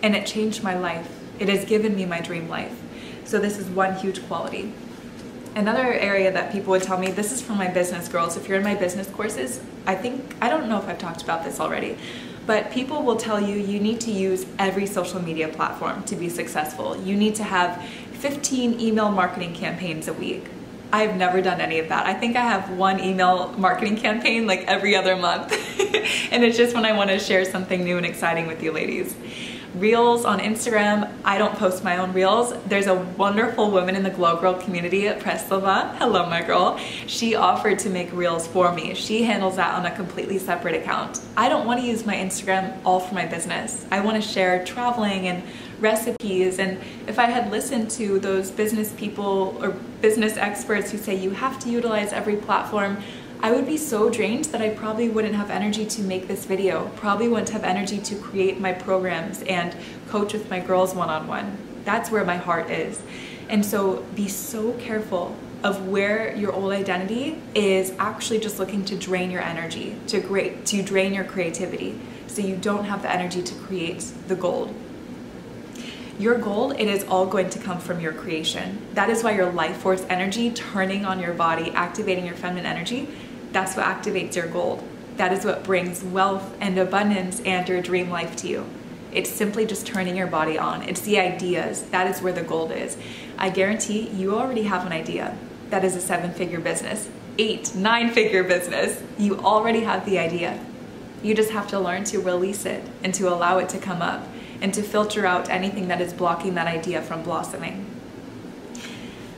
And it changed my life. It has given me my dream life. So this is one huge quality. Another area that people would tell me, this is for my business girls, if you're in my business courses, I don't know if I've talked about this already, but people will tell you you need to use every social media platform to be successful. You need to have 15 email marketing campaigns a week. I've never done any of that. I think I have one email marketing campaign like every other month. And it's just when I want to share something new and exciting with you ladies. Reels on Instagram, I don't post my own reels. There's a wonderful woman in the Glow Girl community at Preslava. Hello, my girl. She offered to make reels for me. She handles that on a completely separate account. I don't want to use my Instagram all for my business. I want to share traveling and recipes. And if I had listened to those business people or business experts who say you have to utilize every platform, I would be so drained that I probably wouldn't have energy to make this video, probably wouldn't have energy to create my programs and coach with my girls one-on-one. That's where my heart is. And so be so careful of where your old identity is actually just looking to drain your energy, to drain your creativity, so you don't have the energy to create the gold. Your gold, it is all going to come from your creation. That is why your life force energy turning on your body, activating your feminine energy, that's what activates your gold. That is what brings wealth and abundance and your dream life to you. It's simply just turning your body on. It's the ideas. That is where the gold is. I guarantee you already have an idea. That is a 7-figure business, 8, 9-figure business. You already have the idea. You just have to learn to release it and to allow it to come up and to filter out anything that is blocking that idea from blossoming.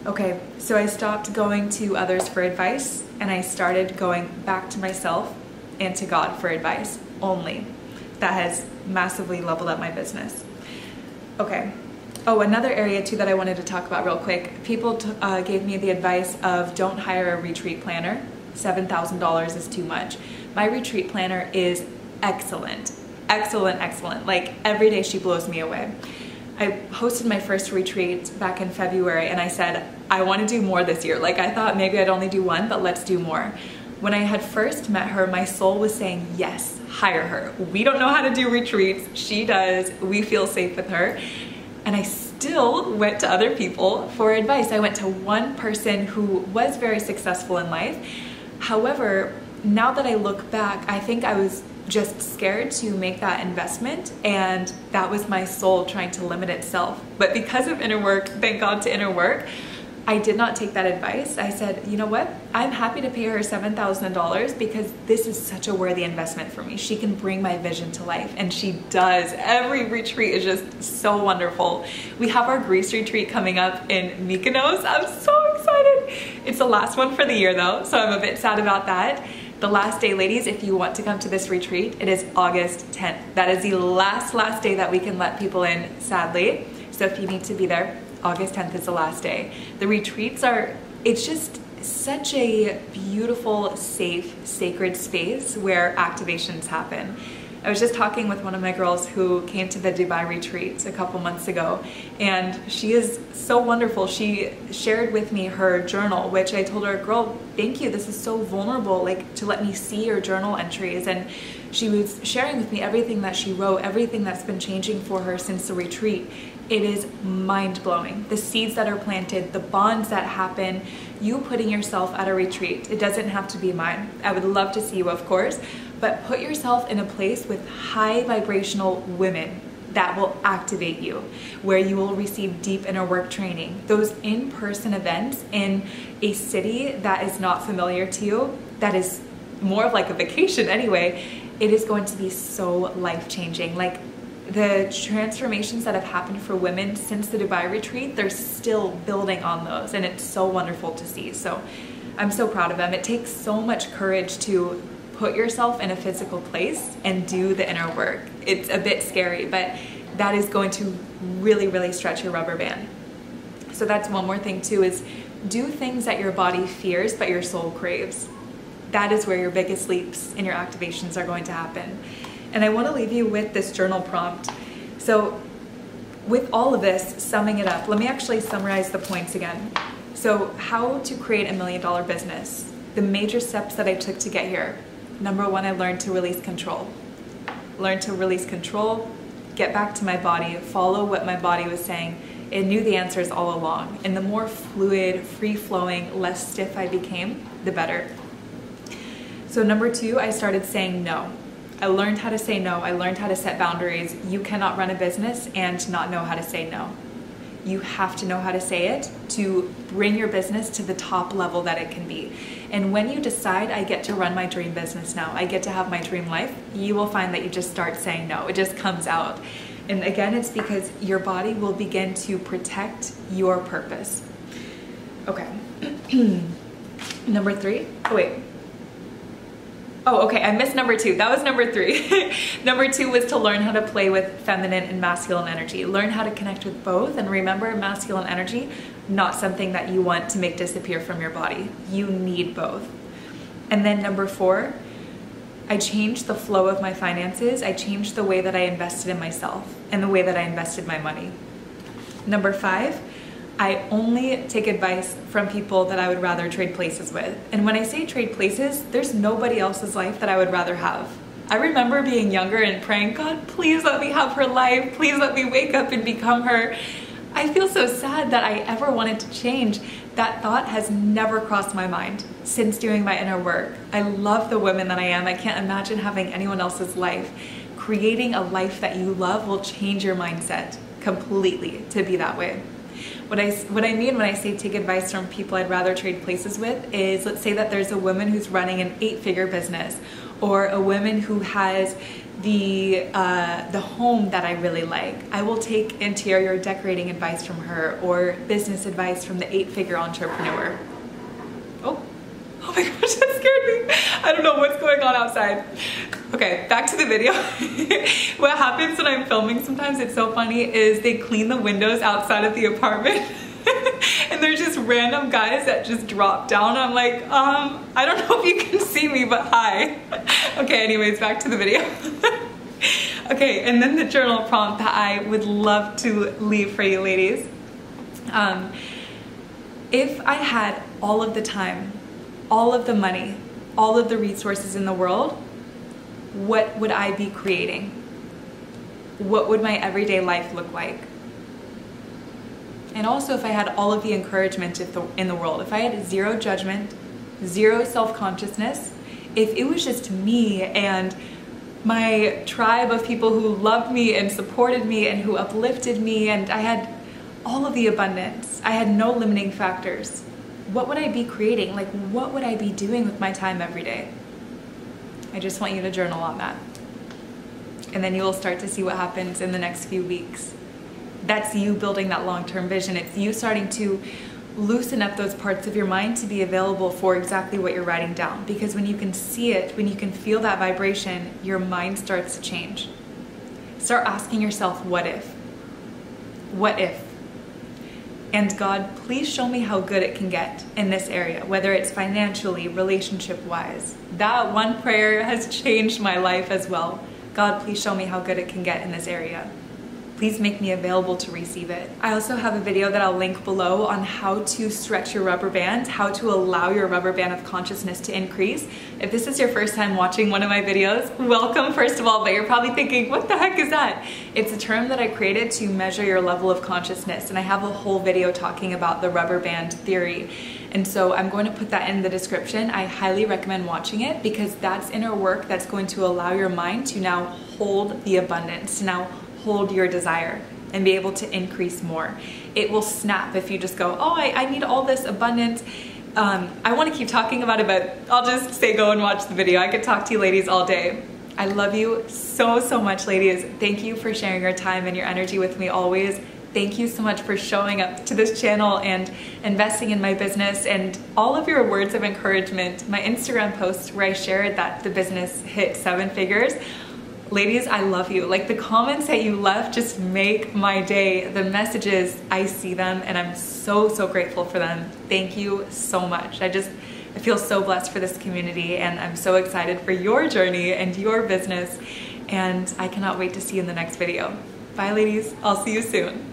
Okay, so I stopped going to others for advice and I started going back to myself and to God for advice only. That has massively leveled up my business. Okay. Oh, another area too that I wanted to talk about real quick. People gave me the advice of don't hire a retreat planner. $7,000 is too much. My retreat planner is excellent. Excellent, excellent. Like every day she blows me away. I hosted my first retreat back in February and I said, I want to do more this year. Like I thought maybe I'd only do one, but let's do more. When I had first met her, my soul was saying, yes, hire her. We don't know how to do retreats. She does. We feel safe with her. And I still went to other people for advice. I went to one person who was very successful in life. However, now that I look back, I think I was just scared to make that investment, and that was my soul trying to limit itself. But because of inner work, thank God to inner work, I did not take that advice. I said, you know what? I'm happy to pay her $7,000 because this is such a worthy investment for me. She can bring my vision to life, and she does. Every retreat is just so wonderful. We have our Greece retreat coming up in Mykonos. I'm so excited. It's the last one for the year though, so I'm a bit sad about that. The last day, ladies, if you want to come to this retreat, it is August 10th. That is the last day that we can let people in, sadly. So if you need to be there, August 10th is the last day. The retreats it's just such a beautiful, safe, sacred space where activations happen. I was just talking with one of my girls who came to the Dubai retreat a couple months ago, and she is so wonderful. She shared with me her journal, which I told her, girl, thank you. This is so vulnerable, like to let me see your journal entries. And she was sharing with me everything that she wrote, everything that's been changing for her since the retreat. It is mind-blowing. The seeds that are planted, the bonds that happen, you putting yourself at a retreat. It doesn't have to be mine. I would love to see you, of course, but put yourself in a place with high vibrational women that will activate you, where you will receive deep inner work training. Those in-person events in a city that is not familiar to you, that is more of like a vacation anyway, it is going to be so life-changing. Like the transformations that have happened for women since the Dubai retreat, they're still building on those, and it's so wonderful to see. So I'm so proud of them. It takes so much courage to put yourself in a physical place and do the inner work. It's a bit scary, but that is going to really, really stretch your rubber band. So that's one more thing too, is do things that your body fears but your soul craves. That is where your biggest leaps in your activations are going to happen. And I want to leave you with this journal prompt. So with all of this, summing it up, let me actually summarize the points again. So how to create $1 million business. The major steps that I took to get here. Number one, I learned to release control. Learn to release control, get back to my body, follow what my body was saying. It knew the answers all along. And the more fluid, free-flowing, less stiff I became, the better. So number two, I started saying no. I learned how to say no. I learned how to set boundaries. You cannot run a business and not know how to say no. You have to know how to say it to bring your business to the top level that it can be. And when you decide, I get to run my dream business now, I get to have my dream life, you will find that you just start saying no. It just comes out. And again, it's because your body will begin to protect your purpose. Okay. Number three. Oh, wait. Oh, okay, I missed number two. That was number three. Number two was to learn how to play with feminine and masculine energy. Learn how to connect with both, and remember, masculine energy, not something that you want to make disappear from your body. You need both. And then number four, I changed the flow of my finances. I changed the way that I invested in myself and the way that I invested my money. Number five, I only take advice from people that I would rather trade places with. And when I say trade places, there's nobody else's life that I would rather have. I remember being younger and praying, God, please let me have her life. Please let me wake up and become her. I feel so sad that I ever wanted to change. That thought has never crossed my mind since doing my inner work. I love the woman that I am. I can't imagine having anyone else's life. Creating a life that you love will change your mindset completely to be that way. What I mean when I say take advice from people I'd rather trade places with is, let's say that there's a woman who's running an 8-figure business, or a woman who has the home that I really like. I will take interior decorating advice from her, or business advice from the 8-figure entrepreneur. Oh my gosh, that scared me. I don't know what's going on outside. Okay, back to the video. What happens when I'm filming sometimes, it's so funny, is they clean the windows outside of the apartment and there's just random guys that just drop down. I'm like, I don't know if you can see me, but hi. Okay, anyways, back to the video. Okay, and then the journal prompt that I would love to leave for you ladies. If I had all of the time, all of the money, all of the resources in the world, what would I be creating? What would my everyday life look like? And also if I had all of the encouragement in the world, if I had zero judgment, zero self-consciousness, if it was just me and my tribe of people who loved me and supported me and who uplifted me, and I had all of the abundance, I had no limiting factors, what would I be creating? Like, what would I be doing with my time every day? I just want you to journal on that. And then you will start to see what happens in the next few weeks. That's you building that long-term vision. It's you starting to loosen up those parts of your mind to be available for exactly what you're writing down. Because when you can see it, when you can feel that vibration, your mind starts to change. Start asking yourself, what if? What if? And God, please show me how good it can get in this area, whether it's financially, relationship-wise. That one prayer has changed my life as well. God, please show me how good it can get in this area. Please make me available to receive it. I also have a video that I'll link below on how to stretch your rubber band, how to allow your rubber band of consciousness to increase. If this is your first time watching one of my videos, welcome first of all, but you're probably thinking, what the heck is that? It's a term that I created to measure your level of consciousness, and I have a whole video talking about the rubber band theory. And so I'm going to put that in the description. I highly recommend watching it because that's inner work that's going to allow your mind to now hold the abundance, to now hold your desire and be able to increase more. It will snap if you just go, oh, I need all this abundance. I want to keep talking about it, but I'll just say go and watch the video. I could talk to you ladies all day. I love you so, so much, ladies. Thank you for sharing your time and your energy with me always. Thank you so much for showing up to this channel and investing in my business and all of your words of encouragement. My Instagram post where I shared that the business hit 7 figures. Ladies, I love you. Like, the comments that you left just make my day. The messages, I see them and I'm so, so grateful for them. Thank you so much. I feel so blessed for this community and I'm so excited for your journey and your business, and I cannot wait to see you in the next video. Bye ladies, I'll see you soon.